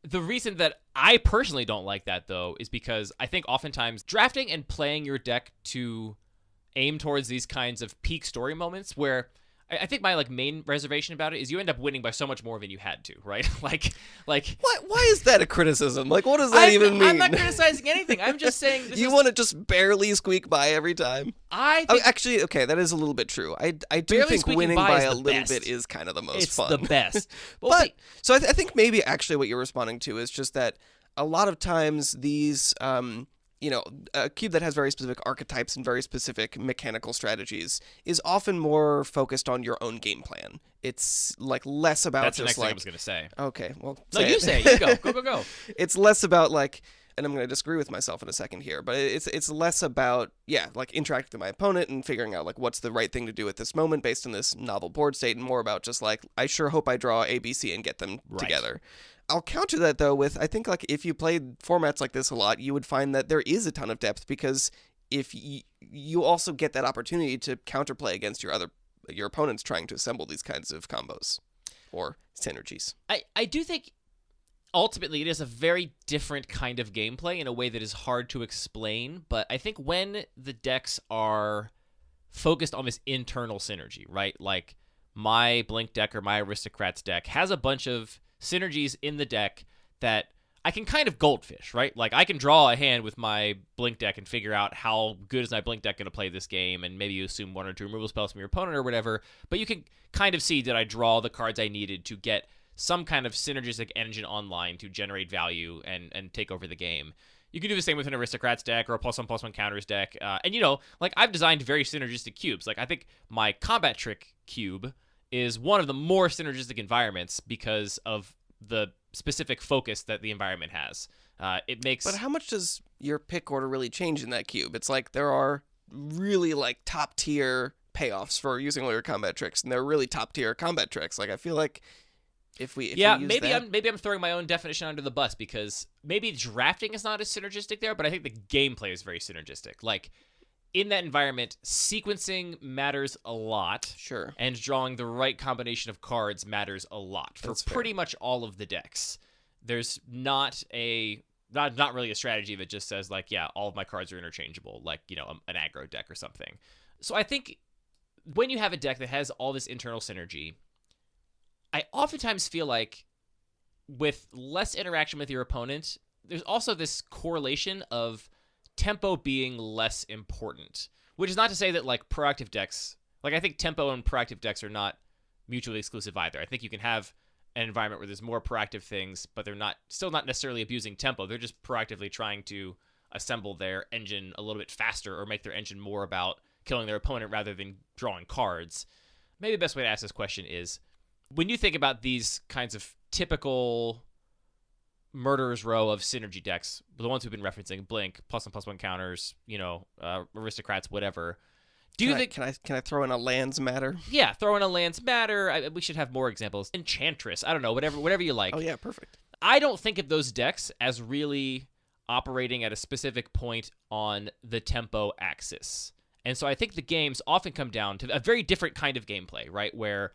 The reason that I personally don't like that, though, is because I think oftentimes drafting and playing your deck to aim towards these kinds of peak story moments where I think my main reservation about it is you end up winning by so much more than you had to, right? like Why is that a criticism? Like, what does that even mean? I'm not criticizing anything. I'm just saying you want to just barely squeak by every time. Actually, okay, that is a little bit true. I do think winning by a little bit is kind of the most fun. It's the best. So I think maybe actually what you're responding to is just that a lot of times these a cube that has very specific archetypes and very specific mechanical strategies is often more focused on your own game plan. It's like less about That's just the next thing I was going to say. Okay, well, no, you say it. You go. It's less about and I'm going to disagree with myself in a second here, but it's less about interacting with my opponent and figuring out what's the right thing to do at this moment based on this novel board state, and more about just I sure hope I draw A, B, C and get them together. I'll counter that, though, with I think if you played formats like this a lot, you would find that there is a ton of depth, because if you also get that opportunity to counterplay against your opponents trying to assemble these kinds of combos or synergies. I do think ultimately it is a very different kind of gameplay in a way that is hard to explain, but I think when the decks are focused on this internal synergy, right? Like my Blink deck or my Aristocrats deck has a bunch of synergies in the deck that I can kind of goldfish, right? Like I can draw a hand with my Blink deck and figure out how good is my Blink deck going to play this game, and maybe you assume 1 or 2 removal spells from your opponent or whatever, but you can kind of see that I draw the cards I needed to get some kind of synergistic engine online to generate value and take over the game. You can do the same with an Aristocrats deck or a +1/+1 counters deck. And I've designed very synergistic cubes. Like I think my Combat Trick cube is one of the more synergistic environments because of the specific focus that the environment has. It makes. But how much does your pick order really change in that cube? It's there are really top tier payoffs for using all your combat tricks, and they're really top tier combat tricks. I feel like if we maybe I'm throwing my own definition under the bus, because maybe drafting is not as synergistic there, but I think the gameplay is very synergistic. In that environment, sequencing matters a lot. Sure. And drawing the right combination of cards matters a lot for pretty much all of the decks. There's not really a strategy that just says all of my cards are interchangeable, an aggro deck or something. So I think when you have a deck that has all this internal synergy, I oftentimes feel like with less interaction with your opponent, there's also this correlation of tempo being less important, which is not to say that proactive decks, I think tempo and proactive decks are not mutually exclusive either. I think you can have an environment where there's more proactive things, but they're still not necessarily abusing tempo. They're just proactively trying to assemble their engine a little bit faster or make their engine more about killing their opponent rather than drawing cards. Maybe the best way to ask this question is, when you think about these kinds of typical Murderer's Row of synergy decks, the ones we've been referencing, Blink, +1/+1 counters, Aristocrats, whatever. Can I throw in a Lands Matter? Yeah, throw in a Lands Matter. We should have more examples. Enchantress, I don't know, whatever you like. Oh yeah, perfect. I don't think of those decks as really operating at a specific point on the tempo axis. And so I think the games often come down to a very different kind of gameplay, right? Where,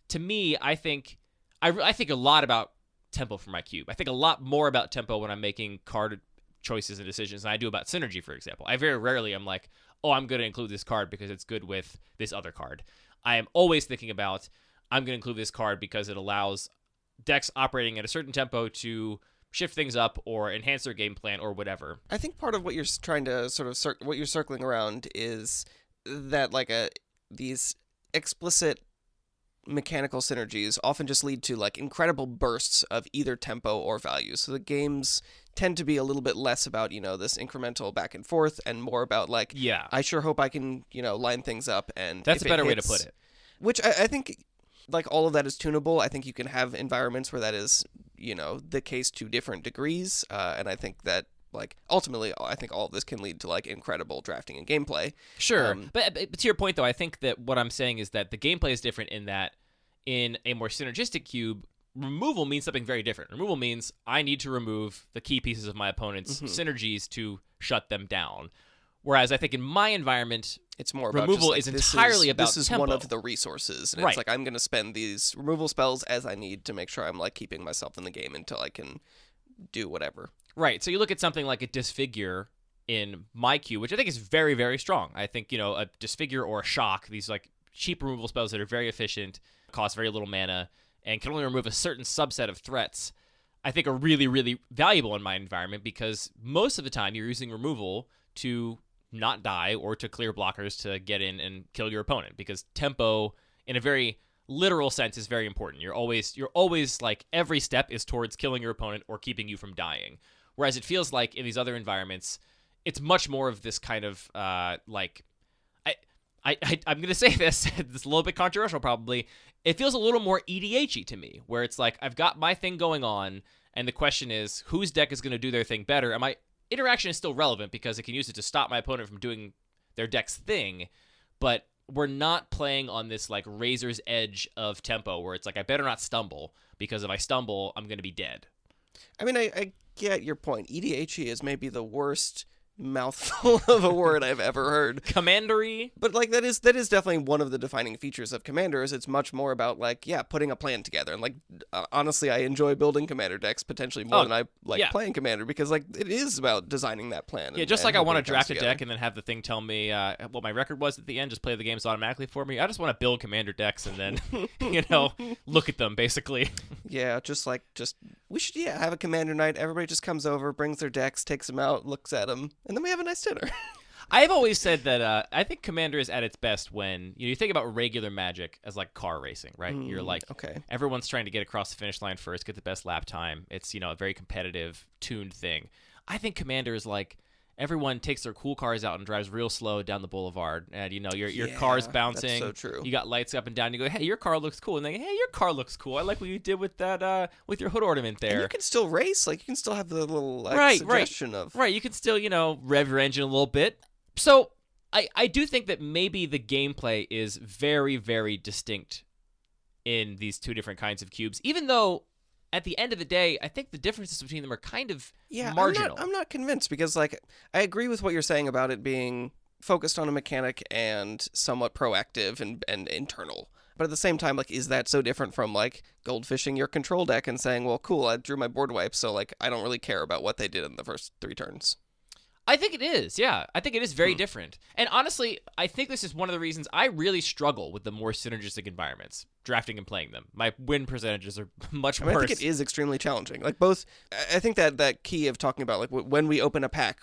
to me, I think a lot about tempo for my cube. I think a lot more about tempo when I'm making card choices and decisions than I do about synergy, for example. I very rarely am I'm going to include this card because it's good with this other card. I am always thinking about, I'm going to include this card because it allows decks operating at a certain tempo to shift things up or enhance their game plan or whatever. I think part of what you're trying to sort of what you're circling around is that these explicit mechanical synergies often just lead to incredible bursts of either tempo or value. So the games tend to be a little bit less about, this incremental back and forth and more about I sure hope I can, line things up. And that's a better way to put it. Which I think like all of that is tunable. I think you can have environments where that is, the case to different degrees. And I think that, like, ultimately, I think all of this can lead to, like, incredible drafting and gameplay. Sure. But to your point, though, I think that what I'm saying is that the gameplay is different in that in a more synergistic cube, removal means something very different. Removal means I need to remove the key pieces of my opponent's synergies to shut them down. Whereas I think in my environment, it's more about removal just, like, is entirely about this is tempo. one of the resources, and Right. it's like I'm going to spend these removal spells as I need to make sure I'm, like, keeping myself in the game until I can do whatever. Right. So you look at something like a Disfigure in my queue, which I think is very, very strong. I think, a Disfigure or a Shock, these like cheap removal spells that are very efficient, cost very little mana, and can only remove a certain subset of threats, I think are really, really valuable in my environment because most of the time you're using removal to not die or to clear blockers to get in and kill your opponent, because tempo, in a very literal sense, is very important. You're always like every step is towards killing your opponent or keeping you from dying. Whereas it feels like in these other environments, it's much more of this kind of like I'm going to say this, it's a little bit controversial probably. It feels a little more EDH-y to me, where it's like I've got my thing going on, and the question is whose deck is going to do their thing better, and my interaction is still relevant because it can use it to stop my opponent from doing their deck's thing, but we're not playing on this like razor's edge of tempo where it's like I better not stumble, because if I stumble, I'm going to be dead. I mean, I get your point. EDHE is maybe the worst mouthful of a word I've ever heard. Commandery. But like that is definitely one of the defining features of Commander. Is it's much more about like putting a plan together, and like honestly I enjoy building Commander decks potentially more than I like playing Commander, because like it is about designing that plan. Yeah, just like I want to draft a deck and then have the thing tell me what my record was at the end, just play the games automatically for me. I just want to build Commander decks and then look at them basically. Yeah, we should have a Commander night. Everybody just comes over, brings their decks, takes them out, looks at them, and then we have a nice dinner. I've always said that I think Commander is at its best when you think about regular Magic as like car racing, right? You're like, okay, everyone's trying to get across the finish line first, get the best lap time. It's a very competitive, tuned thing. I think Commander is like everyone takes their cool cars out and drives real slow down the boulevard, and your car's bouncing. That's so true. You got lights up and down. You go, hey, your car looks cool, and they go, hey, your car looks cool. I like what you did with that with your hood ornament there. And you can still race, like you can still have the little suggestion of right. You can still rev your engine a little bit. So I do think that maybe the gameplay is very, very distinct in these two different kinds of cubes, even though at the end of the day, I think the differences between them are kind of marginal. I'm not convinced, because like I agree with what you're saying about it being focused on a mechanic and somewhat proactive and internal. But at the same time, like, is that so different from like goldfishing your control deck and saying, well, cool, I drew my board wipe, so like I don't really care about what they did in the first 3 turns. I think it is, yeah. I think it is very different. And honestly, I think this is one of the reasons I really struggle with the more synergistic environments, drafting and playing them. My win percentages are much worse. I think it is extremely challenging. Like both, I think that key of talking about like when we open a pack,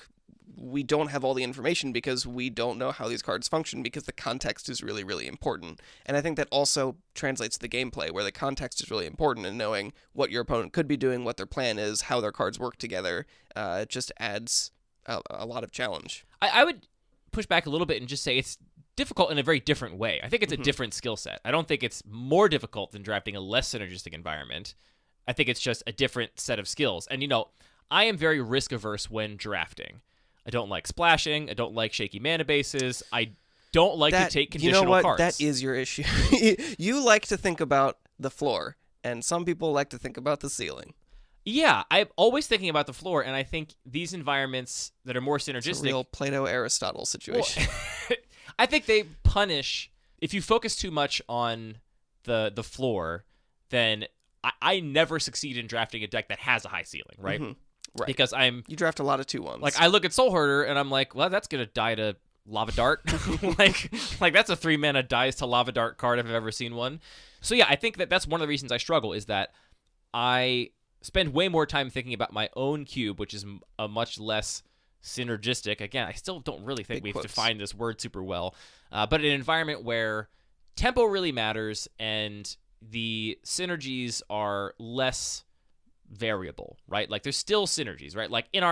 we don't have all the information because we don't know how these cards function, because the context is really, really important. And I think that also translates to the gameplay, where the context is really important, and knowing what your opponent could be doing, what their plan is, how their cards work together, it just adds a lot of challenge. I would push back a little bit and just say it's difficult in a very different way. I think it's a different skill set. I don't think it's more difficult than drafting a less synergistic environment. I think it's just a different set of skills. And, I am very risk averse when drafting. I don't like splashing. I don't like shaky mana bases. I don't like to take conditional cards. That is your issue. You like to think about the floor, and some people like to think about the ceiling. Yeah, I'm always thinking about the floor, and I think these environments that are more synergistic... It's a real Plato-Aristotle situation. Well, I think they punish... If you focus too much on the floor, then I never succeed in drafting a deck that has a high ceiling, right? Mm-hmm. Right. Because you draft a lot of 2/1s. Like, I look at Soul Herder, and I'm like, well, that's going to die to Lava Dart. like that's a 3-mana dies to Lava Dart card if I've ever seen one. So yeah, I think that's one of the reasons I struggle, is that I spend way more time thinking about my own cube, which is a much less synergistic. Again, I still don't really think we've defined this word super well, but an environment where tempo really matters and the synergies are less variable, right? Like there's still synergies, right? Like in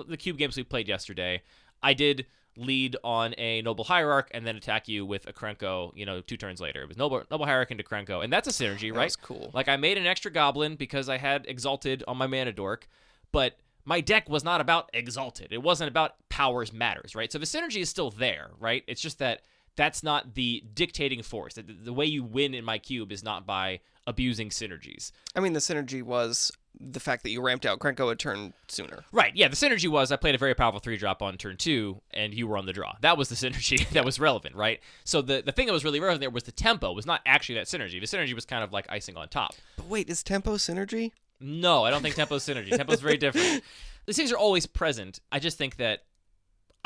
the cube games we played yesterday, I did lead on a Noble Hierarch and then attack you with a Krenko, 2 turns later. It was Noble Hierarch into Krenko, and that's a synergy, right? That's cool. Like, I made an extra Goblin because I had Exalted on my Mana Dork, but my deck was not about Exalted. It wasn't about powers matters, right? So the synergy is still there, right? It's just that that's not the dictating force. The way you win in my cube is not by abusing synergies. I mean, the synergy was the fact that you ramped out Krenko a turn sooner. Right, yeah, the synergy was I played a very powerful 3-drop on turn 2, and you were on the draw. That was the synergy that was relevant, right? So the thing that was really relevant there was the tempo, was not actually that synergy. The synergy was kind of like icing on top. But wait, is tempo synergy? No, I don't think tempo's synergy. Tempo's very different. These things are always present. I just think that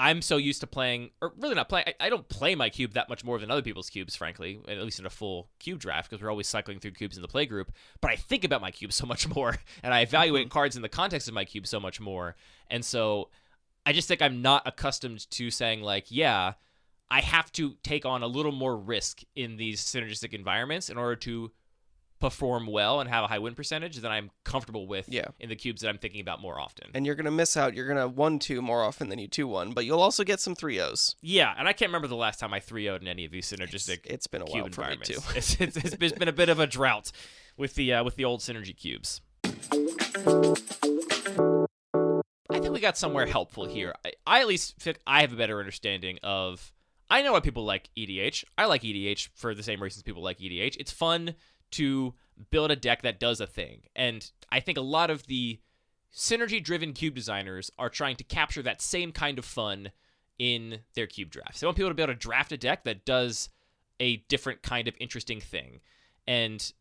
I'm so used to playing, or really not playing, I don't play my cube that much more than other people's cubes, frankly, at least in a full cube draft, because we're always cycling through cubes in the play group, but I think about my cube so much more, and I evaluate cards in the context of my cube so much more, and so I just think I'm not accustomed to saying, like, yeah, I have to take on a little more risk in these synergistic environments in order to perform well and have a high win percentage than I'm comfortable with in the cubes that I'm thinking about more often. And you're going to miss out. You're going to 1-2 more often than you 2-1, but you'll also get some 3-0s. Yeah, and I can't remember the last time I 3-0'd in any of these synergistic It's been a cube while for me, environments. too. It's been a bit of a drought with the old synergy cubes. I think we got somewhere helpful here. I at least think I have a better understanding of... I know why people like EDH. I like EDH for the same reasons people like EDH. It's fun to build a deck that does a thing. And I think a lot of the synergy-driven cube designers are trying to capture that same kind of fun in their cube drafts. They want people to be able to draft a deck that does a different kind of interesting thing. And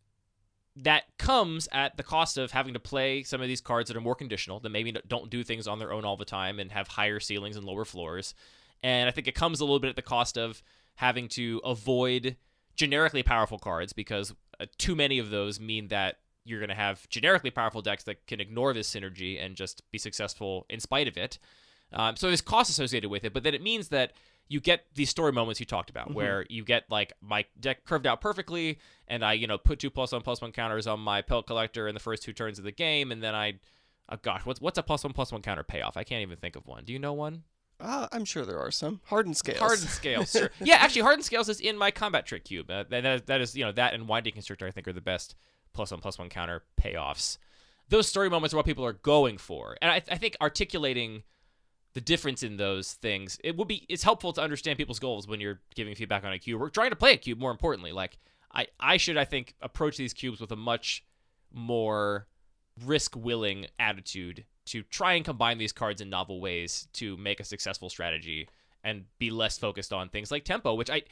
that comes at the cost of having to play some of these cards that are more conditional, that maybe don't do things on their own all the time and have higher ceilings and lower floors. And I think it comes a little bit at the cost of having to avoid generically powerful cards, because too many of those mean that you're going to have generically powerful decks that can ignore this synergy and just be successful in spite of it. So there's cost associated with it, but then it means that you get these story moments you talked about, where you get, like, my deck curved out perfectly, and I, put 2+1/+1 counters on my Pelt Collector in the first 2 turns of the game, and then what's a +1/+1 counter payoff? I can't even think of one. Do you know one? I'm sure there are some. Hardened Scales. Hardened Scales, sure. Yeah, actually, Hardened Scales is in my Combat Trick cube. That is, that and Winding Constrictor, I think, are the best +1/+1 counter payoffs. Those story moments are what people are going for. And I think articulating the difference in those things, it's helpful to understand people's goals when you're giving feedback on a cube. We're trying to play a cube, more importantly. Like, I should, I think, approach these cubes with a much more risk-willing attitude to try and combine these cards in novel ways to make a successful strategy and be less focused on things like tempo, which I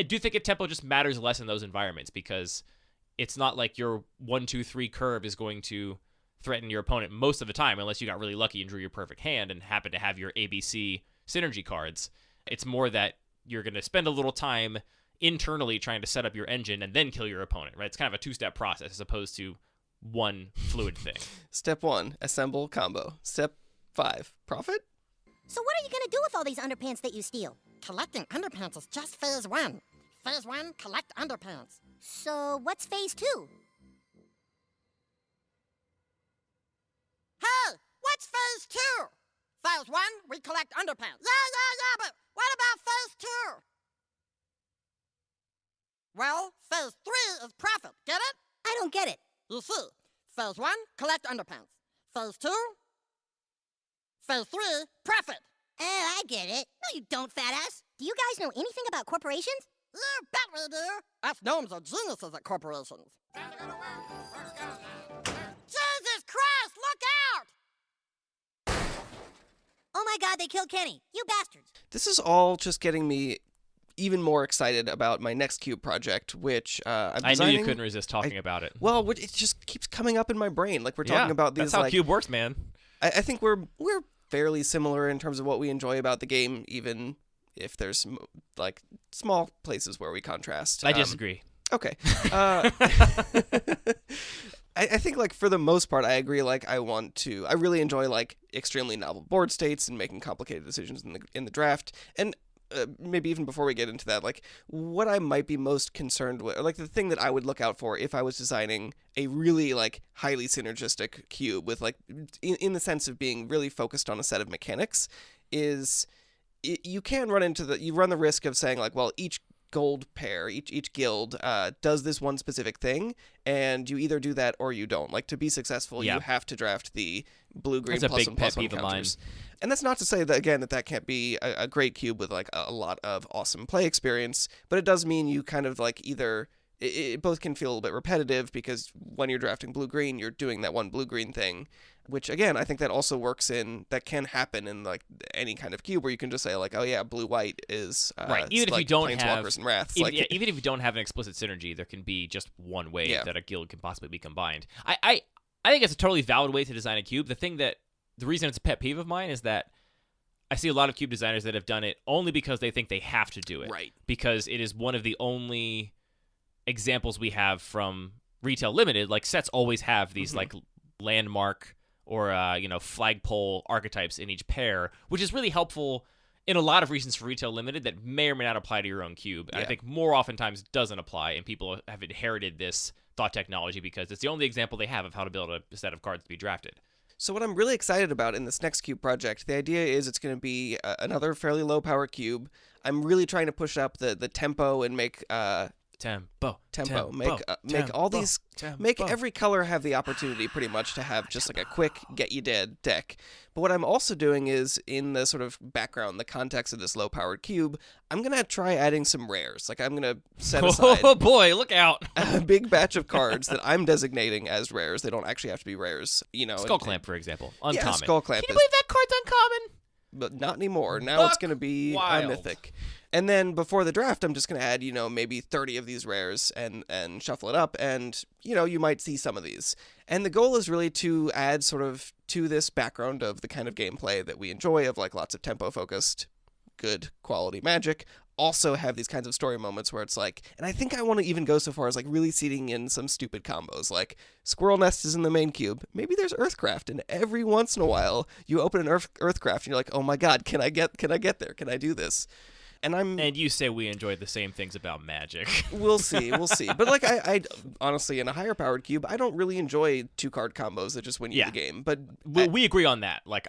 do think tempo just matters less in those environments, because it's not like your 1-2-3 curve is going to threaten your opponent most of the time, unless you got really lucky and drew your perfect hand and happen to have your ABC synergy cards. It's more that you're going to spend a little time internally trying to set up your engine and then kill your opponent, right? It's kind of a 2-step process as opposed to one fluid thing. Step 1, assemble combo. Step 5, profit? So what are you gonna do with all these underpants that you steal? Collecting underpants is just phase 1. Phase 1, collect underpants. So what's phase 2? Hey, what's phase 2? Phase 1, we collect underpants. Yeah, but what about phase 2? Well, phase 3 is profit, get it? I don't get it. You see, phase 1, collect underpants. Phase 2, phase 3, profit. Oh, I get it. No, you don't, fat ass. Do you guys know anything about corporations? You bet we do. Us gnomes are geniuses at corporations. Jesus Christ, look out! Oh my God, they killed Kenny. You bastards. This is all just getting me even more excited about my next cube project, which I'm designing. I knew you couldn't resist talking about it. Well, it just keeps coming up in my brain. Like, we're talking about these. That's how cube works, man. I think we're fairly similar in terms of what we enjoy about the game, even if there's like small places where we contrast. I disagree. Okay. I think, like, for the most part, I agree. Like, I really enjoy, like, extremely novel board states and making complicated decisions in the draft. And maybe even before we get into that, like, what I might be most concerned with, or, like, the thing that I would look out for if I was designing a really, like, highly synergistic cube with, like, in the sense of being really focused on a set of mechanics, is you can run into you run the risk of saying like, well, each gold pair, each guild does this one specific thing, and you either do that or you don't. Like, to be successful, you have to draft the blue-green plus one plus one counters. And that's not to say that, again, that can't be a great cube with like a lot of awesome play experience, but it does mean you kind of like either it both can feel a little bit repetitive because when you're drafting blue-green, you're doing that one blue-green thing, which, again, I think that also works that can happen in like any kind of cube where you can just say like, oh yeah, blue-white is right. Even if like you don't have Planeswalkers and Wraths. even if you don't have an explicit synergy, there can be just one way that a guild can possibly be combined. I think it's a totally valid way to design a cube. The reason it's a pet peeve of mine is that I see a lot of cube designers that have done it only because they think they have to do it. Right. Because it is one of the only examples we have from retail limited. Like, sets always have these like landmark or flagpole archetypes in each pair, which is really helpful in a lot of reasons for retail limited that may or may not apply to your own cube. And I think more oftentimes doesn't apply, and people have inherited this thought technology because it's the only example they have of how to build a set of cards to be drafted. So what I'm really excited about in this next cube project, the idea is it's going to be another fairly low power cube. I'm really trying to push up the tempo and make Tempo. Make all these. Make every color have the opportunity, pretty much, to have just like a quick get you dead deck. But what I'm also doing is, in the sort of background, the context of this low-powered cube, I'm gonna try adding some rares. Like, I'm gonna set aside. Oh boy, look out! A big batch of cards that I'm designating as rares. They don't actually have to be rares, Skull Clamp, for example, uncommon. Yeah, Skull Clamp. Can you believe that card's uncommon? But not anymore. Now it's going to be a mythic. And then before the draft, I'm just going to add, maybe 30 of these rares and shuffle it up. And, you might see some of these. And the goal is really to add sort of to this background of the kind of gameplay that we enjoy, of like lots of tempo-focused, good quality Magic. Also have these kinds of story moments where it's like, and I think I want to even go so far as like really seeding in some stupid combos, like Squirrel Nest is in the main cube, maybe there's Earthcraft, and every once in a while you open an Earthcraft and you're like, oh my god, can I get there, can I do this? And you say we enjoy the same things about Magic. We'll see. But like I honestly, in a higher powered cube, I don't really enjoy 2-card combos that just win you the game. But we agree on that. Like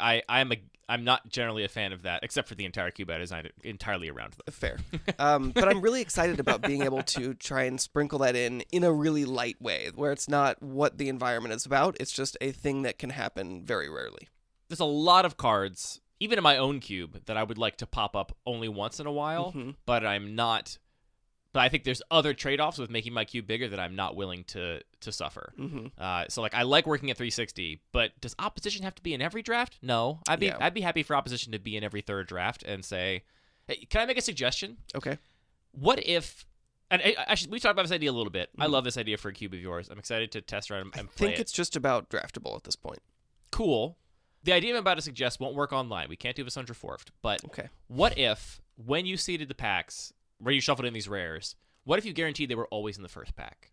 I'm not generally a fan of that, except for the entire cube I designed it entirely around them. Fair. But I'm really excited about being able to try and sprinkle that in a really light way, where it's not what the environment is about. It's just a thing that can happen very rarely. There's a lot of cards, even in my own cube, that I would like to pop up only once in a while, but I'm not. But I think there's other trade-offs with making my cube bigger that I'm not willing to suffer. So like, I like working at 360, but does opposition have to be in every draft? No. I'd be happy for opposition to be in every third draft and say, hey, can I make a suggestion? Okay. What if? And we talked about this idea a little bit. I love this idea for a cube of yours. I'm excited to test around and play it. I think it's just about draftable at this point. Cool. The idea I'm about to suggest won't work online. We can't do this under Forfed. But what if, when you seeded the packs, where you shuffled in these rares, what if you guaranteed they were always in the first pack?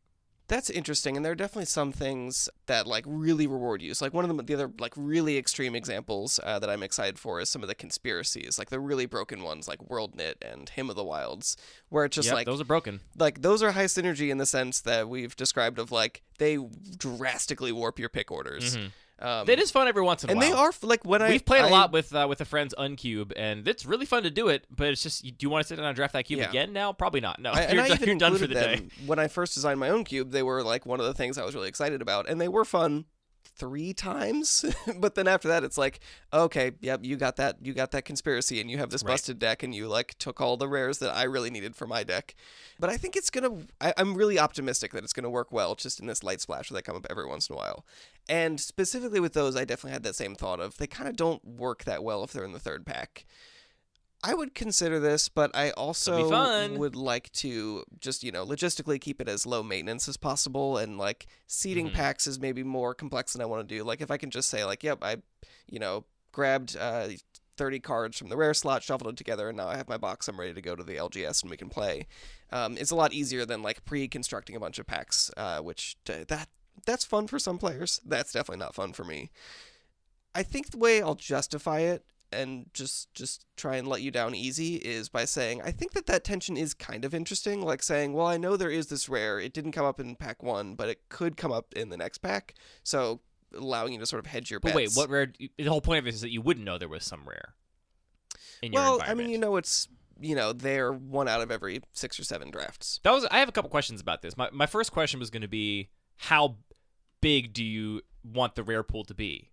That's interesting, and there are definitely some things that like really reward you. So like one of the other like really extreme examples that I'm excited for is some of the conspiracies, like the really broken ones like World Knit and Hymn of the Wilds, where it's just like those are broken. Like those are high synergy in the sense that we've described of like they drastically warp your pick orders. That is fun every once in a while. And they are like we've played a lot with a friend's uncube, and it's really fun to do it. But it's just, do you want to sit down and draft that cube again now? Probably not. No, you're done for the day. When I first designed my own cube, they were like one of the things I was really excited about, and they were fun 3 times. But then after that, it's like, okay, yep, you got that conspiracy, and you have this busted deck, and you like took all the rares that I really needed for my deck. But I think it's I'm really optimistic that it's gonna work well, just in this light splash that come up every once in a while. And specifically with those, I definitely had that same thought of they kind of don't work that well if they're in the third pack. I would consider this, but I also would like to just, logistically keep it as low maintenance as possible, and like seeding packs is maybe more complex than I want to do. Like if I can just say like, yep, I, grabbed 30 cards from the rare slot, shuffled it together, and now I have my box, I'm ready to go to the LGS and we can play. It's a lot easier than like pre-constructing a bunch of packs, which that's fun for some players. That's definitely not fun for me. I think the way I'll justify it and just try and let you down easy is by saying I think that tension is kind of interesting, like saying, well, I know there is this rare, it didn't come up in pack 1, but it could come up in the next pack, so allowing you to sort of hedge your bets. But wait, what rare? The whole point of it is that you wouldn't know there was some rare. in your Well, environment. I mean, it's they're 1 out of every 6 or 7 drafts. I have a couple questions about this. My first question was going to be, how big do you want the rare pool to be?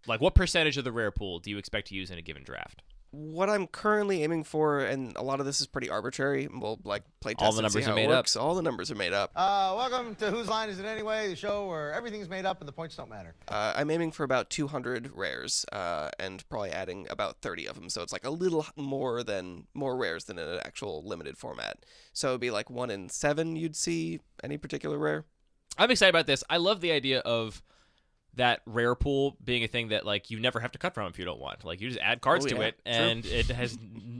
Like, what percentage of the rare pool do you expect to use in a given draft? What I'm currently aiming for, and a lot of this is pretty arbitrary. We'll play test All the and see numbers how are made it up. works. All the numbers are made up. Welcome to Whose Line Is It Anyway, the show where everything's made up and the points don't matter. I'm aiming for about 200 rares, and probably adding about 30 of them. So it's like a little more rares than in an actual limited format. So it'd be like 1 in 7 you'd see any particular rare. I'm excited about this. I love the idea of that rare pool being a thing that like you never have to cut from if you don't want. Like you just add cards to it, and it has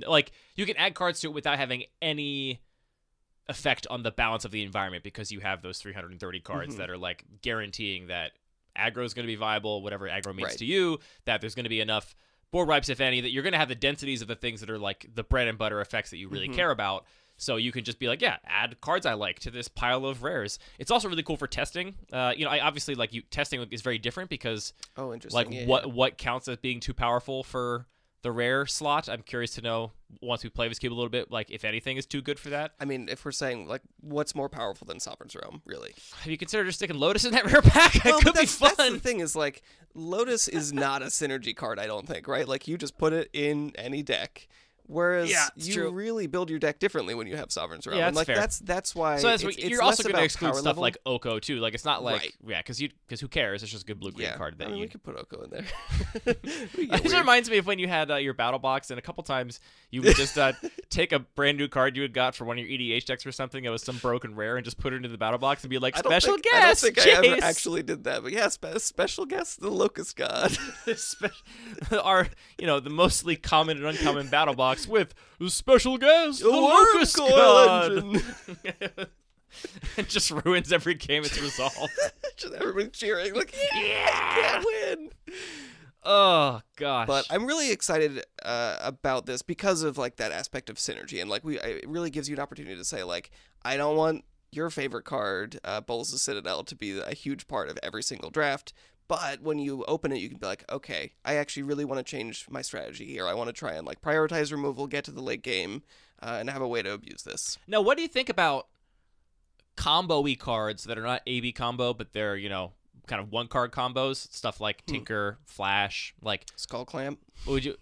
like you can add cards to it without having any effect on the balance of the environment because you have those 330 cards that are like guaranteeing that aggro is going to be viable, whatever aggro means to you, that there's going to be enough board wipes, if any, that you're going to have the densities of the things that are like the bread and butter effects that you really care about. So you can just be like, yeah, add cards I like to this pile of rares. It's also really cool for testing. I obviously testing is very different because interesting. What counts as being too powerful for the rare slot. I'm curious to know once we play this cube a little bit, like if anything is too good for that. I mean, if we're saying like what's more powerful than Sovereign's Realm, really? Have you considered just sticking Lotus in that rare pack? It could be fun. That's the thing is like Lotus is not a synergy card, I don't think, right? Like you just put it in any deck. Whereas you really build your deck differently when you have Sovereign's Realm. Yeah, and like fair. that's why so you're also going to exclude stuff level. like Oko too. Like it's not like because who cares? It's just a good blue-green card that we could put Oko in there. It just reminds me of when you had your battle box, and a couple times you would just take a brand new card you had got for one of your EDH decks or something. It was some broken rare, and just put it into the battle box and be like, special guest. I don't think Chase! I ever actually did that, but yeah, special guest, the Locust God. The mostly common and uncommon battle box with special guest, the Locust God. It just ruins every game it's resolved. Just everybody cheering, like, yeah, I can't win. Oh gosh! But I'm really excited about this because of like that aspect of synergy, and like it really gives you an opportunity to say like, I don't want your favorite card, Bowls of Citadel, to be a huge part of every single draft. But when you open it, you can be like, okay, I actually really want to change my strategy here. I want to try and like prioritize removal, get to the late game, and have a way to abuse this. Now, what do you think about combo-y cards that are not AB combo, but they're, kind of one-card combos? Stuff like Tinker, Flash, like... Skull Clamp? Would you...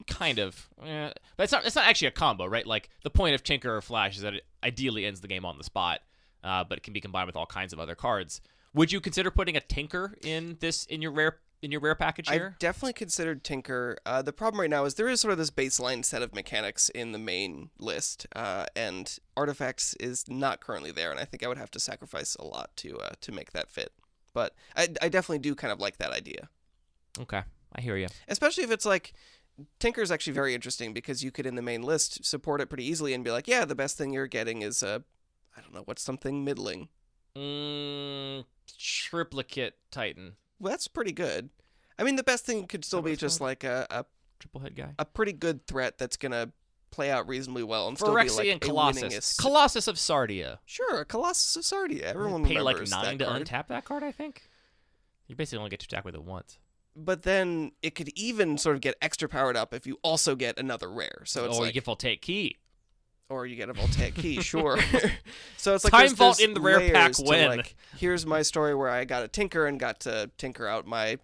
Kind of. But it's not actually a combo, right? Like, the point of Tinker or Flash is that it ideally ends the game on the spot, but it can be combined with all kinds of other cards. Would you consider putting a Tinker in your rare package here? I've definitely considered Tinker. The problem right now is there is sort of this baseline set of mechanics in the main list, and Artifacts is not currently there, and I think I would have to sacrifice a lot to make that fit. But I definitely do kind of like that idea. Okay, I hear you. Especially if it's like, Tinker is actually very interesting because you could in the main list support it pretty easily and be like, yeah, the best thing you're getting is I don't know, what's something middling? Triplicate Titan. Well, that's pretty good. I mean, the best thing could still be just like a triple head guy, a pretty good threat that's gonna play out reasonably well and Phyrexian still be like Colossus. Colossus of Sardia. Sure, a Colossus of Sardia. Everyone pay remembers like 9 to card. untap that card. I think you basically only get to attack with it once. But then it could even sort of get extra powered up if you also get another rare. So it's or like, you get Voltaic Key. Or you get a Voltaic Key, sure. So it's like Time Vault there's in the rare pack when. Like, here's my story where I got a Tinker and got to tinker out my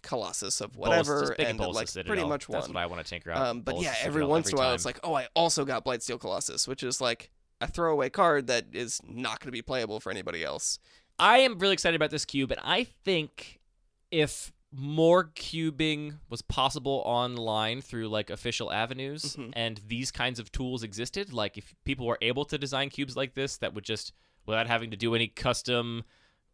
Colossus of whatever, and like pretty much won. That's what I want to tinker out. But yeah, every once in a while it's like, oh, I also got Blightsteel Colossus, which is like a throwaway card that is not going to be playable for anybody else. I am really excited about this cube, and I think if more cubing was possible online through like official avenues and these kinds of tools existed, like if people were able to design cubes like this that would just, without having to do any custom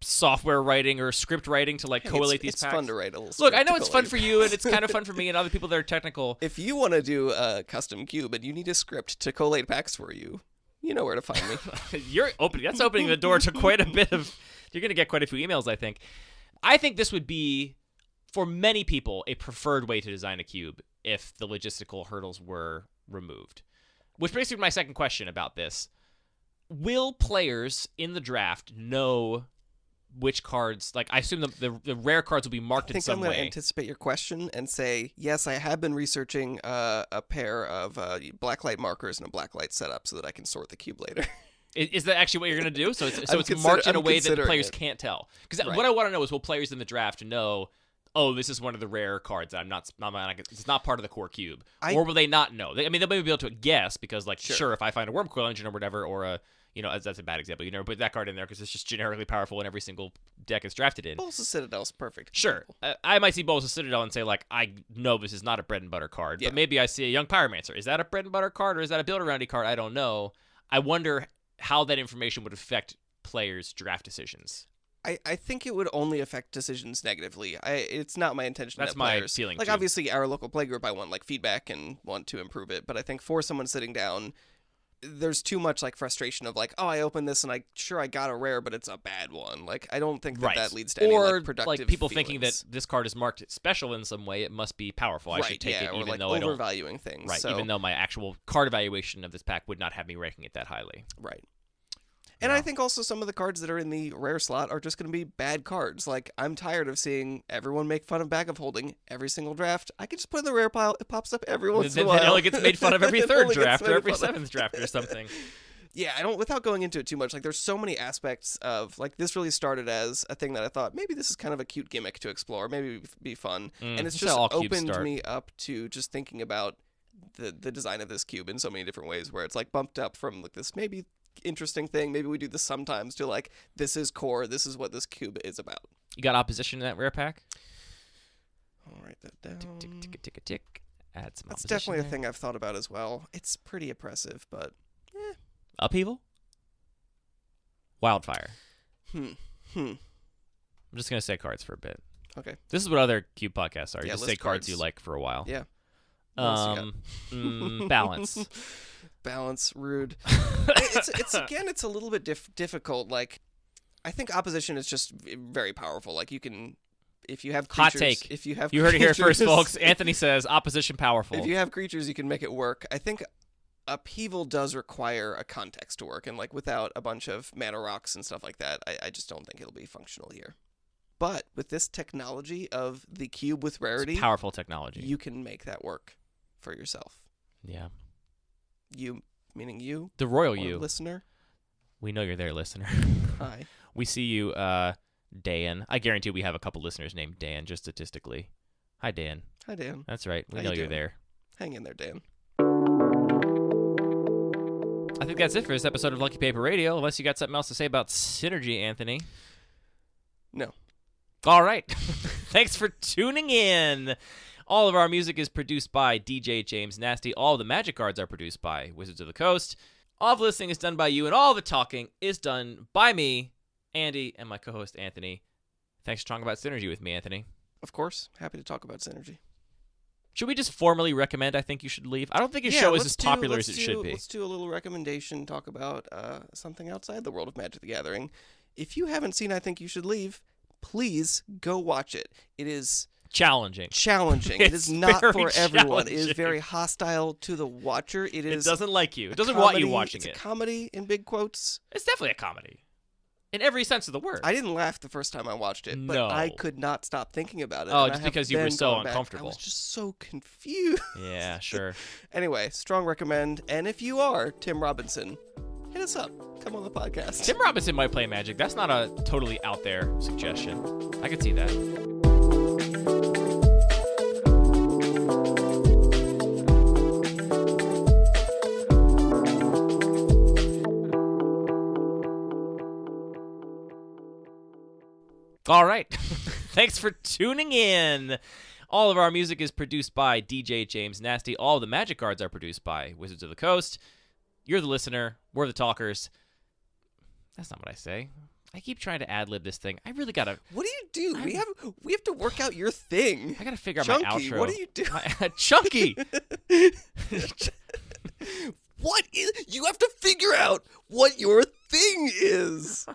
software writing or script writing to like collate these it's packs. Fun to write a little Look, script I know to it's fun collate. for you, and it's kind of fun for me and other people that are technical. If you want to do a custom cube and you need a script to collate packs for you, you know where to find me. That's opening the door to quite a bit of, you're going to get quite a few emails, I think. I think this would be, for many people, a preferred way to design a cube if the logistical hurdles were removed. Which brings me to my second question about this. Will players in the draft know which cards, like I assume the rare cards will be marked in some I'm going way. to anticipate your question and say, yes, I have been researching a pair of blacklight markers and a blacklight setup so that I can sort the cube later. Is that actually what you're going to do? So it's marked in a way that the players can't tell. Because what I want to know is, will players in the draft know, oh, this is one of the rare cards that it's not part of the core cube, or will they not know? They'll maybe be able to guess because, like, sure, if I find a Wormcoil Engine or whatever, or a that's a bad example. You never put that card in there because it's just generically powerful in every single deck it's drafted in. Balls of Citadel's perfect. Sure. I might see Balls of Citadel and say, like, I know this is not a bread and butter card, but maybe I see a Young Pyromancer. Is that a bread and butter card, or is that a build-aroundy card? I don't know. I wonder how that information would affect players' draft decisions. I think it would only affect decisions negatively. It's not my intention. That's my feeling, like, too. Obviously, our local playgroup, I want, like, feedback and want to improve it, but I think for someone sitting down, there's too much, like, frustration of, like, oh, I opened this and I got a rare, but it's a bad one. Like, I don't think that leads to any, like, productive like people feelings. thinking that this card is marked special in some way, it must be powerful. I should take it, or, even like, though I don't. overvaluing things. Right, so, even though my actual card evaluation of this pack would not have me ranking it that highly. Right. And I think also some of the cards that are in the rare slot are just going to be bad cards. Like, I'm tired of seeing everyone make fun of Bag of Holding every single draft. I can just put it in the rare pile. It pops up every once in a while. It only gets made fun of every third draft or every seventh draft or something. Yeah, without going into it too much, like, there's so many aspects of, like, this really started as a thing that I thought, maybe this is kind of a cute gimmick to explore, maybe it'd be fun. And it's just opened me up to just thinking about the design of this cube in so many different ways, where it's, like, bumped up from, like, this maybe interesting thing, maybe we do this sometimes, to, like, this is core, this is what this cube is about. You got opposition in that rare pack? I'll write that down. Tick, tick, tick, tick, tick. Add some. That's definitely a thing I've thought about as well. It's pretty oppressive, but Upheaval? Wildfire. I'm just gonna say cards for a bit. Okay. This is what other cube podcasts are. You just say list cards cards. you like for a while. Yeah. Balance. Balance, rude. It's a little bit difficult. Like, I think opposition is just very powerful. Like, you can, if you have creatures, hot take. If you have, you heard it here first, folks. Anthony says opposition powerful. If you have creatures, you can make it work. I think upheaval does require a context to work, and, like, without a bunch of mana rocks and stuff like that, I just don't think it'll be functional here. But with this technology of the cube with rarity, it's powerful technology, you can make that work for yourself. Yeah. You, meaning you? The royal you. Listener? We know you're there, listener. Hi. We see you, Dan. I guarantee we have a couple listeners named Dan, just statistically. Hi, Dan. Hi, Dan. That's right. We How know you you're doing? there. Hang in there, Dan. I think that's it for this episode of Lucky Paper Radio, unless you got something else to say about Synergy, Anthony. No. All right. Thanks for tuning in. All of our music is produced by DJ James Nasty. All of the magic cards are produced by Wizards of the Coast. All of the listening is done by you, and all the talking is done by me, Andy, and my co-host, Anthony. Thanks for talking about Synergy with me, Anthony. Of course. Happy to talk about Synergy. Should we just formally recommend I Think You Should Leave? I don't think your show is as popular as it should be. Let's do a little recommendation, talk about something outside the world of Magic the Gathering. If you haven't seen I Think You Should Leave, please go watch it. It is challenging. It is not for everyone. It is very hostile to the watcher. It doesn't like you. It doesn't want you watching it. It's a comedy, in big quotes. It's definitely a comedy. In every sense of the word. I didn't laugh the first time I watched it, but I could not stop thinking about it. Oh, just because you were so uncomfortable. I was just so confused. Yeah, sure. Anyway, strong recommend. And if you are Tim Robinson, hit us up. Come on the podcast. Tim Robinson might play Magic. That's not a totally out there suggestion. I could see that. All right. Thanks for tuning in. All of our music is produced by DJ James Nasty. All of the magic cards are produced by Wizards of the Coast. You're the listener. We're the talkers. That's not what I say. I keep trying to ad-lib this thing. I really gotta... What do you do? We have to work out your thing. I gotta figure out Chunky, my outro. What do you do? Chunky! You have to figure out what your thing is.